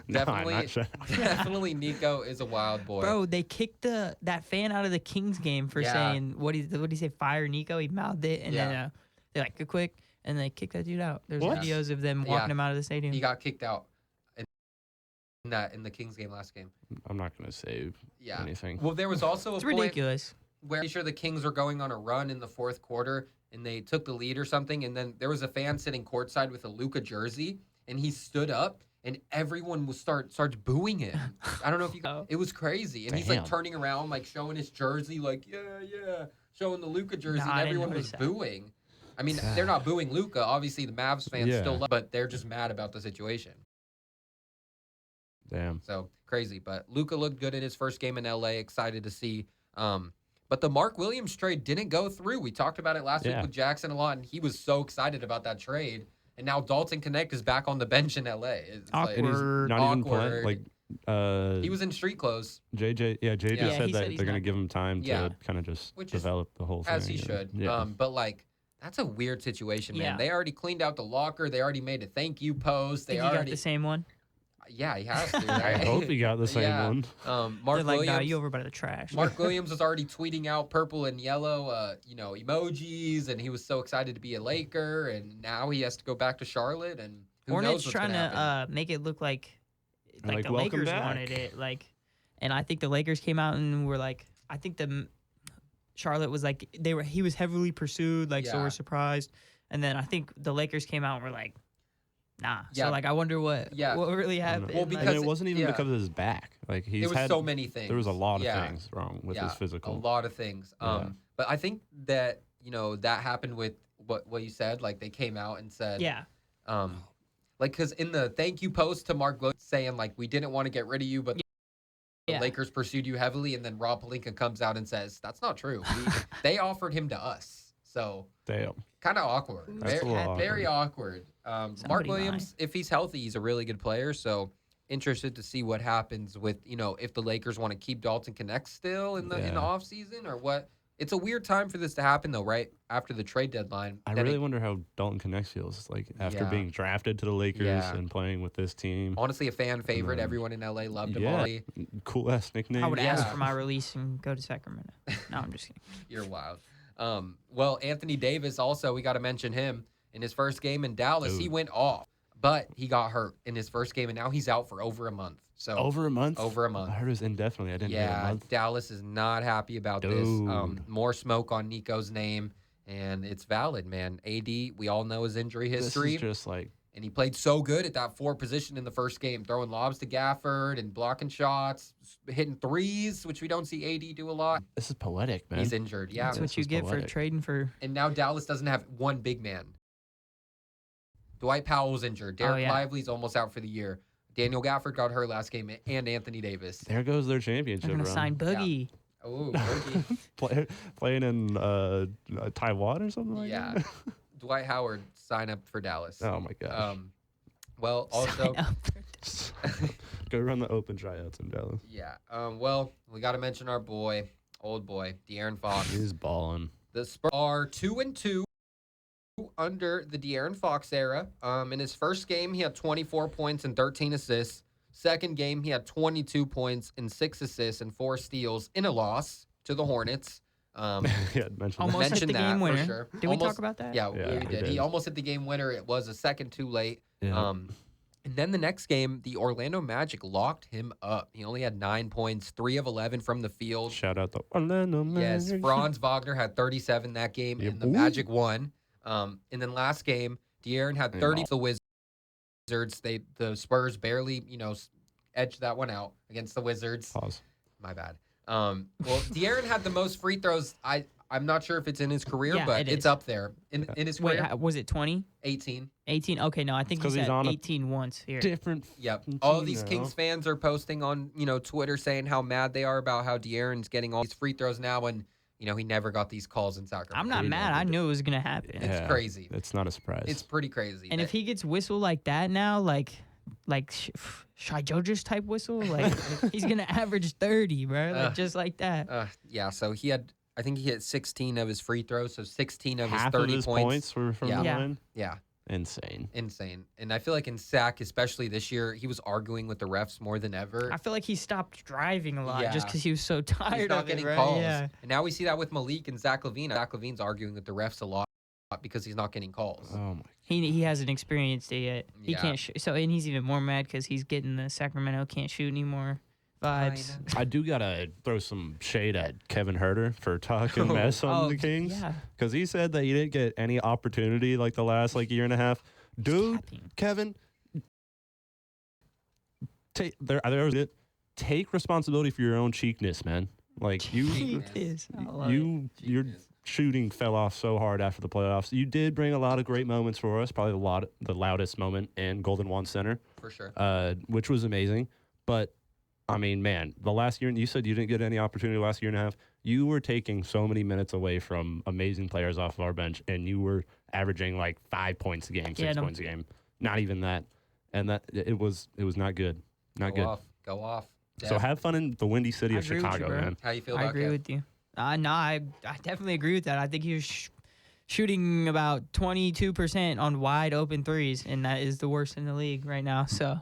Definitely, not sure. definitely Nico is a wild boy. Bro, they kicked that fan out of the Kings game for Yeah. saying what did he say? Fire Nico. He mouthed it, and Yeah. then they're like, quick, and they kicked that dude out. There's What? videos of them walking Yeah. him out of the stadium. He got kicked out in the Kings game last game. I'm not gonna say Yeah. anything. Well, there was also It's a point ridiculous. where I'm sure the Kings were going on a run in the fourth quarter and they took the lead or something, and then there was a fan sitting courtside with a Luka jersey, and he stood up. And everyone starts booing him. I don't know if you. Oh. It was crazy, and he's like Damn. turning around, like showing his jersey, like yeah, showing the Luka jersey, Nah, and I didn't everyone was notice that. booing. I mean, they're not booing Luka. Obviously, the Mavs fans Yeah. still love, but they're just mad about the situation. Damn. So crazy, but Luka looked good in his first game in LA. Excited to see. But the Mark Williams trade didn't go through. We talked about it last week Yeah. with Jackson a lot, and he was so excited about that trade. And now Dalton Connect is back on the bench in LA. It's like- And he's Awkward. not even playing. Awkward. Like he was in street clothes, JJ. Yeah, JJ Yeah, said he that said he's they're gonna not- give him time Yeah. to kind of just Which is- develop the whole thing. as he and- should. Yeah. But like, that's a weird situation, man. Yeah. They already cleaned out the locker. They already made a thank you post. They Think he got already, the same one? yeah, he has to. I Right? hope he got the same Yeah. one. Mark They're like, Williams. nah, you over by the trash. Mark Williams was already tweeting out purple and yellow, emojis, and he was so excited to be a Laker, and now he has to go back to Charlotte, and who knows Hornets what's trying gonna to happen. make it look like Like, the welcome Lakers back. wanted it, and I think the Lakers came out and were like, I think Charlotte was like he was heavily pursued, so Yeah. we're surprised, and then I think the Lakers came out and were like, nah. Yeah. So I wonder what really I don't know. happened. Well, And because it wasn't even yeah. because of his back. Like he's There was had so many things. there was a lot of Yeah. things wrong with Yeah, his physical. A lot of things. Yeah. But I think that that happened with what you said. Like they came out and said, yeah, because in the thank you post to Mark Williams saying like we didn't want to get rid of you, but the Yeah. Lakers pursued you heavily, and then Rob Pelinka comes out and says that's not true. They offered him to us, so Damn. kind of awkward. That's a little Very awkward. Mark Somebody Williams, if he's healthy, he's a really good player. So interested to see what happens with if the Lakers want to keep Dalton Connect still in the Yeah. offseason or what It's a weird time for this to happen, though, right after the trade deadline. I Then really wonder how Dalton Knecht feels like after Yeah. being drafted to the Lakers Yeah. and playing with this team. honestly, a fan favorite. then- Everyone in LA loved him Yeah. already. Cool ass nickname. I would Yeah. ask for my release and go to Sacramento. No, I'm just kidding. You're wild. Well, Anthony Davis also, we got to mention him. In his first game in Dallas, he Dude. went off, but he got hurt in his first game, and now he's out for over a month. So Over a month. Over a month. I heard it was indefinitely. I didn't hear a yeah, month. Dallas is not happy about this. Dude. More smoke on Nico's name, and it's valid, man. AD, we all know his injury This history. is just like And he played so good at that 4 position in the first game, throwing lobs to Gafford and blocking shots, hitting threes, which we don't see AD do a lot. this is poetic, man. He's injured, yeah. That's what this you is get for poetic. trading for. And now Dallas doesn't have one big man. Dwight Powell's injured. Derek yeah. Lively's almost out for the year. Daniel Gafford got hurt last game, and Anthony Davis. There goes their They're championship gonna run. sign Boogie. Oh, Boogie. Playing in Taiwan or something like Yeah. that. Dwight Howard sign up for Dallas. Oh my gosh. Well, also, Sign up. Go run the open tryouts in Dallas. yeah. Well, we got to mention our boy, old boy, De'Aaron Fox. He's balling. The Spurs are 2-2 under the De'Aaron Fox era. In his first game, he had 24 points and 13 assists. Second game, he had 22 points and 6 assists and 4 steals in a loss to the Hornets. Yeah, mentioned Almost hit mentioned the game that for winner. sure. Did we talk about that? Yeah, Yeah, we we did. He did. almost hit the game winner. It was a second too late. that. Yeah. And then the next game, the Orlando Magic locked him up. He only had 9 points, 3 of 11 from the field. Shout out to Orlando Yes, Magic. Franz Wagner had 37 that game, Yeah, and the boy. Magic won. And then last game, De'Aaron had Yeah. 30 for the Wizards. The Spurs barely, edged that one out against the Wizards. Pause. My bad. Well, De'Aaron had the most free throws. I'm not sure if it's in his career, Yeah, but it it's is. up there in his Wait, career. was it 20? 18. 18? Okay, no, I think he 'cause he's said on a 18 once here. Different. Yep. fucking All team these now. Kings fans are posting on, Twitter saying how mad they are about how De'Aaron's getting all these free throws now, and he never got these calls in Sacramento. I'm not He mad. I knew it was gonna happen. It's Yeah, crazy. It's not a surprise. It's pretty crazy. And if he gets whistled like that now, like Shai Gilgeous type whistle, like he's gonna average 30, bro, just like that. Yeah, so I think he hit 16 of his free throws, so 16 of his half 30 of his points were from Yeah. the Yeah. line. Yeah, Insane. insane. And I feel like in Sac, especially this year, he was arguing with the refs more than ever. I feel like he stopped driving a lot just Yeah. because he was so tired He's not of getting it, bro. calls. Yeah. And now we see that with Malik and Zach LaVine. Zach LaVine's arguing with the refs a lot because he's not getting calls. Oh my. He hasn't experienced it yet. He Yeah. can't shoot. So and he's even more mad because he's getting the Sacramento can't shoot anymore vibes. Kinda. I do gotta throw some shade at Kevin Herter for talking mess on the Kings Yeah. because he said that he didn't get any opportunity like the last year and a half. Dude, Capping. Kevin, take responsibility for your own cheekness, man. Like you, Cheekness. I love it. your shooting fell off so hard after the playoffs. You did bring a lot of great moments for us. Probably the loudest moment in Golden Wand Center, For sure. which was amazing. But I mean, man, the last year you said you didn't get any opportunity last year and a half. You were taking so many minutes away from amazing players off of our bench, and you were averaging like 5 points a game, 6 points a game. Not even that, and that it was not good. Not good. Go off. So Dev, have fun in the windy city I of agree with you, Chicago, bro. man. how you feel I about agree Kev? with you. No, I definitely agree with that. I think he was shooting about 22% on wide open threes, and that is the worst in the league right now. So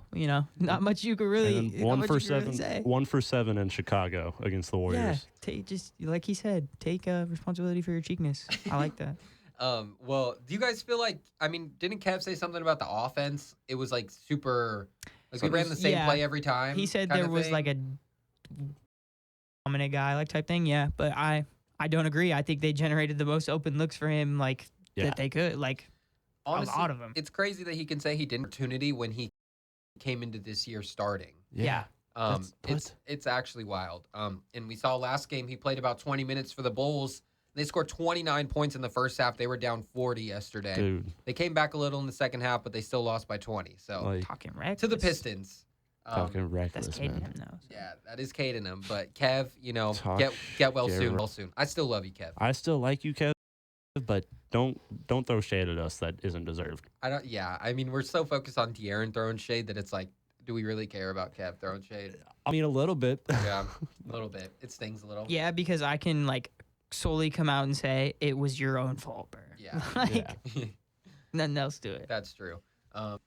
not much you could really. And then not much you could really say. 1 for 7 in Chicago against the Warriors. Yeah, just like he said, take responsibility for your cheekness. I like that. Well, do you guys feel like, didn't Kev say something about the offense? It was like super, like we ran the same play every time. He said kind there of was thing? like a dominant guy like type thing. Yeah, but I don't agree. I think they generated the most open looks for him that they could. Honestly, a lot of them. It's crazy that he can say he didn't opportunity when he came into this year starting. Yeah. It's actually wild. And we saw last game he played about 20 minutes for the Bulls. They scored 29 points in the first half. They were down 40 yesterday. Dude, They came back a little in the second half, but they still lost by 20. So like Talking reckless. to the Pistons. talking That's reckless, Caden man. him though. Yeah, that is Cade in him. But Kev, Talk get well soon. Garrett. Well soon. I still love you, Kev. I still like you, Kev, but don't throw shade at us that isn't deserved. I don't. Yeah, we're so focused on De'Aaron throwing shade that it's like, do we really care about Kev throwing shade? I mean, a little bit. Yeah, a little bit. It stings a little. Yeah, because I can solely come out and say it was your own fault, bro. Yeah. Nothing else to it. That's true.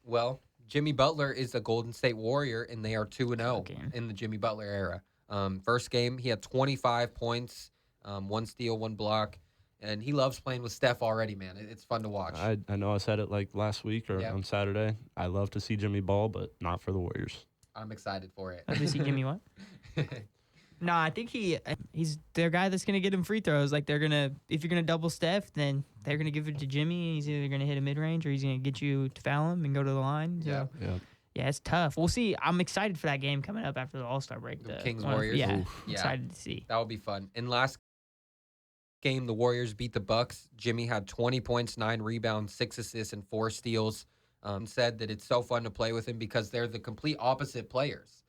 Well, Jimmy Butler is a Golden State Warrior, and they are 2-0 Okay. in the Jimmy Butler era. First game, he had 25 points, 1 steal, 1 block, and he loves playing with Steph already, man. It's fun to watch. I know I said it like last week or on Saturday. I love to see Jimmy ball, but not for the Warriors. I'm excited for it. Let me see Jimmy what? No, I think he's their guy that's gonna get him free throws. Like if you're gonna double Steph, then they're gonna give it to Jimmy. He's either gonna hit a mid range or he's gonna get you to foul him and go to the line. So yeah, it's tough. We'll see. I'm excited for that game coming up after the All-Star break. The Kings Warriors. Yeah, Oof. excited to see. That will be fun. In last game, the Warriors beat the Bucks. Jimmy had 20 points, 9 rebounds, 6 assists, and 4 steals. Said that it's so fun to play with him because they're the complete opposite players.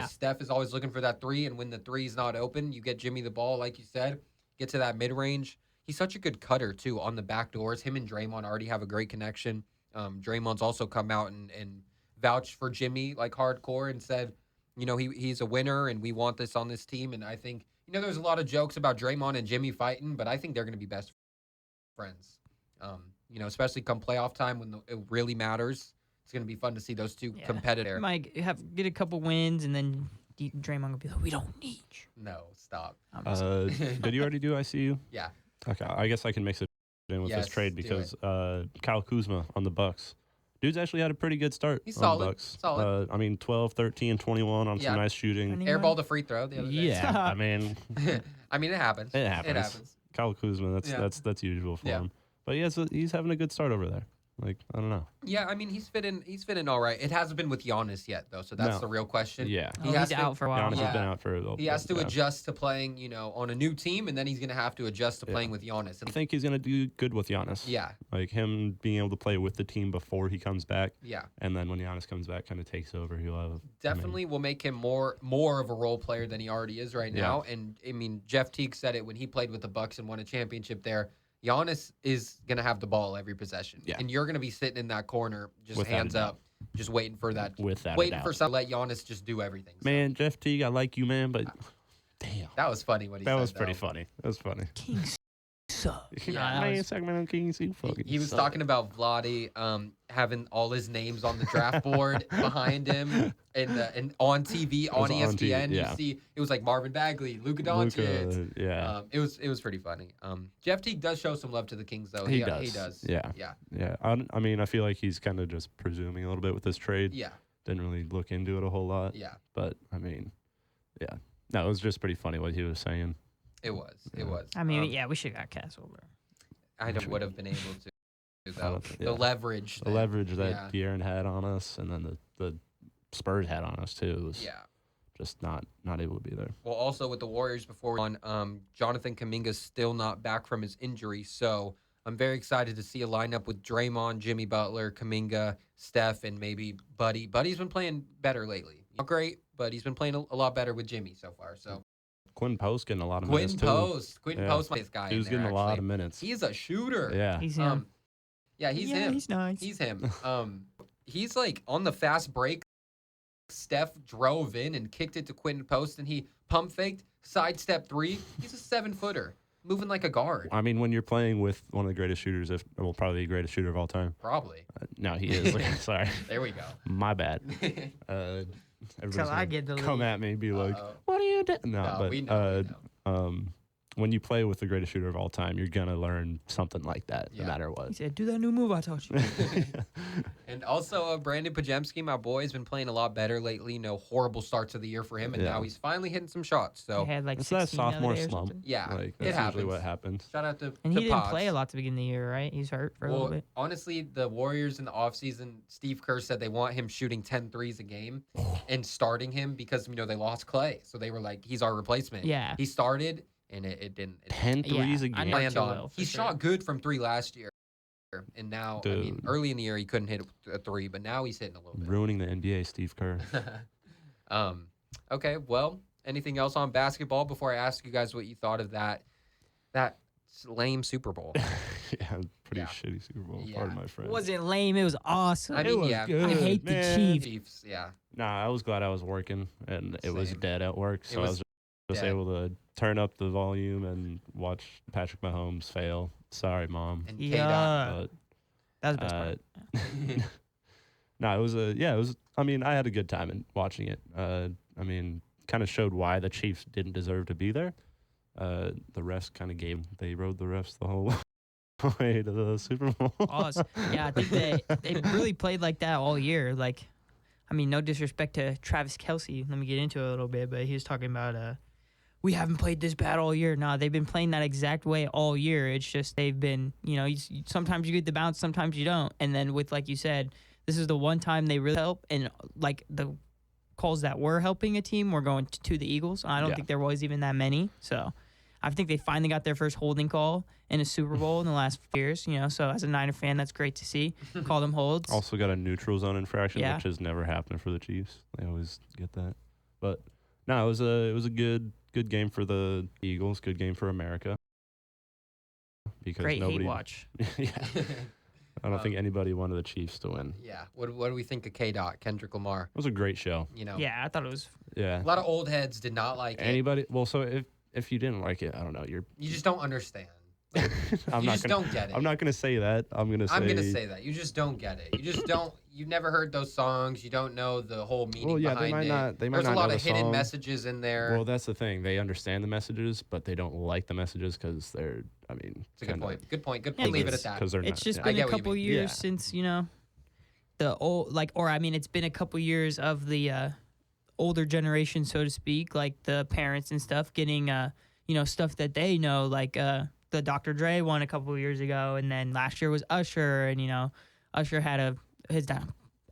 Steph is always looking for that 3, and when the 3 is not open, you get Jimmy the ball, like you said, get to that mid-range. He's such a good cutter, too, on the back doors. Him and Draymond already have a great connection. Draymond's also come out and vouched for Jimmy, like, hardcore, and said, he's a winner, and we want this on this team. And I think, there's a lot of jokes about Draymond and Jimmy fighting, but I think they're going to be best friends. Especially come playoff time when it really matters. It's going to be fun to see those two competitors. Might get a couple wins, and then Draymond will be like, we don't need you. No, stop. Did you already do ICU? Yeah. Okay, I guess I can mix it in with this trade because Kyle Kuzma on the Bucks. Dude's actually had a pretty good start. He's on solid. The Bucks. Solid. 12, 13, 21 on some nice shooting. Airballed a free throw the other day. Yeah, I mean, it happens. It happens. Kyle Kuzma, that's usual for him. But he's having a good start over there. Like, I don't know. Yeah, I mean, he's fit in all right. It hasn't been with Giannis yet, though, so that's the real question. Yeah. He's out for a while. Giannis has been out for a little bit. He has to adjust to playing, on a new team, and then he's going to have to adjust to playing with Giannis. I think he's going to do good with Giannis. Yeah. Like, him being able to play with the team before he comes back. Yeah. And then when Giannis comes back, kind of takes over. Definitely will make him more of a role player than he already is right now. And, I mean, Jeff Teague said it when he played with the Bucks and won a championship there. Giannis is going to have the ball every possession. Yeah. And you're going to be sitting in that corner, just hands up, just waiting for that. Waiting for someone to let Giannis just do everything. So. Man, Jeff Teague, I like you, man, but damn. That was funny what he said. That was pretty funny. That was funny. Kings suck. Man, Sacramento Kings, you fucking He was suck. talking about Vlade having all his names on the draft board behind him and on TV, on ESPN. You see, it was like Marvin Bagley, Luka Dončić. It was pretty funny. Jeff Teague does show some love to the Kings, though. He does. Yeah. I mean, I feel like he's kind of just presuming a little bit with this trade. Yeah. Didn't really look into it a whole lot. Yeah. But, I mean, no, it was just pretty funny what he was saying. It was. I mean, we should have got Castle, bro. I would have been able to, though. The leverage. The leverage that De'Aaron had on us, and then the Spurs had on us, too. Was just not able to be there. Well, also with the Warriors before we're on, Jonathan Kuminga's still not back from his injury, so I'm very excited to see a lineup with Draymond, Jimmy Butler, Kuminga, Steph, and maybe Buddy. Buddy's been playing better lately. Not great, but he's been playing a lot better with Jimmy so far, so. Quinn Post getting a lot of minutes, too. Quinn Post, my guy. He was getting a lot of minutes. He's a shooter. Yeah. He's him. He's him. He's nice. He's him. He's like on the fast break. Steph drove in and kicked it to Quinn Post, and he pump faked, sidestep 3. He's a 7-footer, moving like a guard. I mean, when you're playing with one of the greatest shooters, probably the greatest shooter of all time. Probably. No, he is. Sorry. There we go. My bad. Till I get the lead. Come at me and be like, what are you doing? No, but we know. when you play with the greatest shooter of all time, you're going to learn something like that no matter what. He said, do that new move I taught you. And also, Brandon Pajemski, my boy, has been playing a lot better lately. No horrible starts of the year for him, and now he's finally hitting some shots. So he had like it's that 16 sophomore the other day or slump. something. Yeah, like, it that's happens. usually what happens. Shout out to And he didn't Pods. play a lot to begin the year, right? He's hurt for a little bit. Honestly, the Warriors in the offseason, Steve Kerr said they want him shooting 10 threes a game and starting him because, they lost Clay. So they were like, he's our replacement. Yeah. He started, and it didn't. 10 threes a game. Land on. He shot good from 3 last year. And now, early in the year, he couldn't hit a 3, but now he's hitting a little bit. Ruining the NBA, Steve Kerr. Okay, well, anything else on basketball before I ask you guys what you thought of that lame Super Bowl? Pretty shitty Super Bowl. Pardon my friend. It wasn't lame. It was awesome. I mean, was good, I hate man. the Chiefs. Chiefs, yeah. Nah, I was glad I was working, and it was dead at work, so I was just able to turn up the volume and watch Patrick Mahomes fail. Sorry, Mom. And Yeah. K-Dot. That was the best part. No, it was. I mean, I had a good time in watching it. I mean, kind of showed why the Chiefs didn't deserve to be there. The refs kind of they rode the refs the whole way to the Super Bowl. Yeah, I think they really played like that all year. Like, I mean, no disrespect to Travis Kelce. Let me get into it a little bit, but he was talking about we haven't played this bad all year. No, they've been playing that exact way all year. It's just they've been, sometimes you get the bounce, sometimes you don't. And then with, like you said, this is the one time they really help. And, like, the calls that were helping a team were going to the Eagles. I don't think there was even that many. So I think they finally got their first holding call in a Super Bowl in the last few years. So as a Niner fan, that's great to see. Call them holds. Also got a neutral zone infraction, which has never happened for the Chiefs. They always get that. But no, it was a good game for the Eagles. Good game for America. Because great nobody hate watch. Yeah. I don't think anybody wanted the Chiefs to win. Yeah. What do we think of K-Dot, Kendrick Lamar? It was a great show. Yeah, I thought it was. Yeah. A lot of old heads did not like it. Well, so if you didn't like it, I don't know. You just don't understand. Don't get it. I'm not gonna say that. I'm gonna say that. You just don't get it. You just don't. You've never heard those songs. You don't know the whole meaning behind they might it. not. They might There's not a lot know of the hidden song. messages in there. Well, that's the thing. They understand the messages, but they don't like the messages because they're. I mean, it's a good point. Good point. Yeah, Leave it at that. Because they're it's not, just been a couple years since the old it's been a couple years of the older generation, so to speak, like the parents and stuff getting stuff that they know, like the Dr. Dre one a couple of years ago, and then last year was Usher, and Usher had his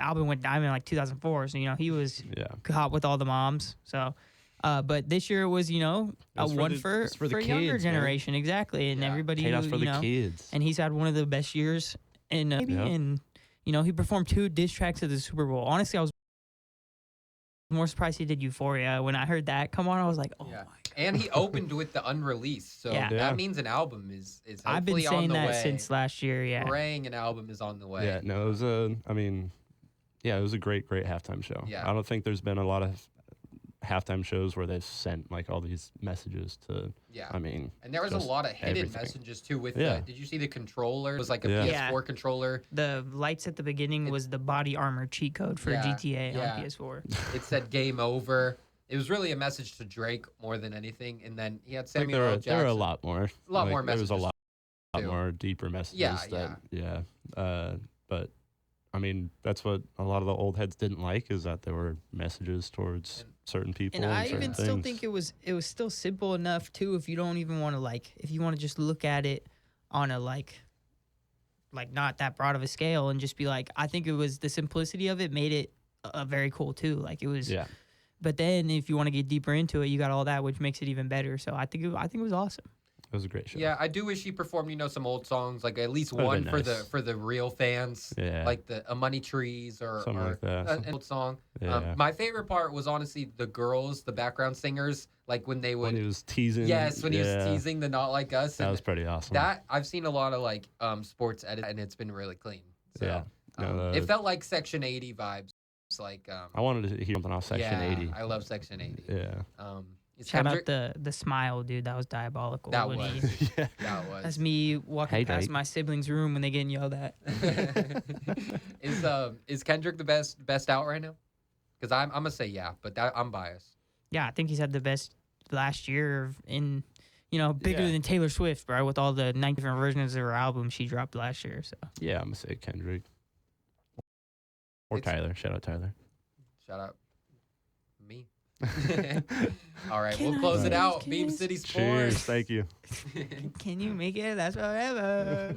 album went diamond like 2004, so he was hot with all the moms. So, but this year was a one for the younger kids, generation, man. Exactly, and everybody Chaos for the kids. And he's had one of the best years and he performed 2 diss tracks at the Super Bowl. Honestly, I was more surprised he did Euphoria. When I heard that come on, I was like, oh my God. And he opened with the unreleased, so that means an album is hopefully I've been saying that since last year. Yeah, praying an album is on the way. Yeah, no, it was it was a great halftime show. Yeah. I don't think there's been a lot of halftime shows where they've sent like all these messages to. Yeah. I mean, and there was a lot of hidden messages too. With did you see the controller? It was like a PS4 controller. The lights at the beginning was the body armor cheat code for GTA on PS4. It said "Game Over." It was really a message to Drake more than anything, and then he had Samuel L. Jackson. There were a lot more. More messages. There was a lot more deeper messages. But I mean, that's what a lot of the old heads didn't like, is that there were messages towards certain people. And I certain even things. still think it was still simple enough too. If you don't even want to if you want to just look at it on a like not that broad of a scale and just be like, I think it was the simplicity of it made it very cool too. Like it was. Yeah. But then if you want to get deeper into it, you got all that, which makes it even better. So I think it was awesome. It was a great show. Yeah, I do wish he performed, some old songs, like at least one for the real fans, like the Money Trees or something like that. An old song. Yeah. My favorite part was honestly the girls, the background singers, like when they would. When he was teasing. Yes, when he was teasing the Not Like Us. That was pretty awesome. That I've seen a lot of sports edits, and it's been really clean. So, yeah. It felt like Section 80 vibes. Like I wanted to hear something off Section 80. I love Section 80. Yeah. Shout out the smile, dude. That was diabolical. That was. That's me walking past my siblings' room when they getting yelled at. Is Kendrick the best out right now? Because I'm gonna say but I'm biased. Yeah, I think he's had the best last year in bigger than Taylor Swift, bro, with all the 9 different versions of her album she dropped last year. So yeah, I'm gonna say Kendrick. Or Tyler. Shout out Tyler. Shout out me. All right, we'll close it out. Beam City Sports. Cheers. Thank you. Can you make it? That's forever.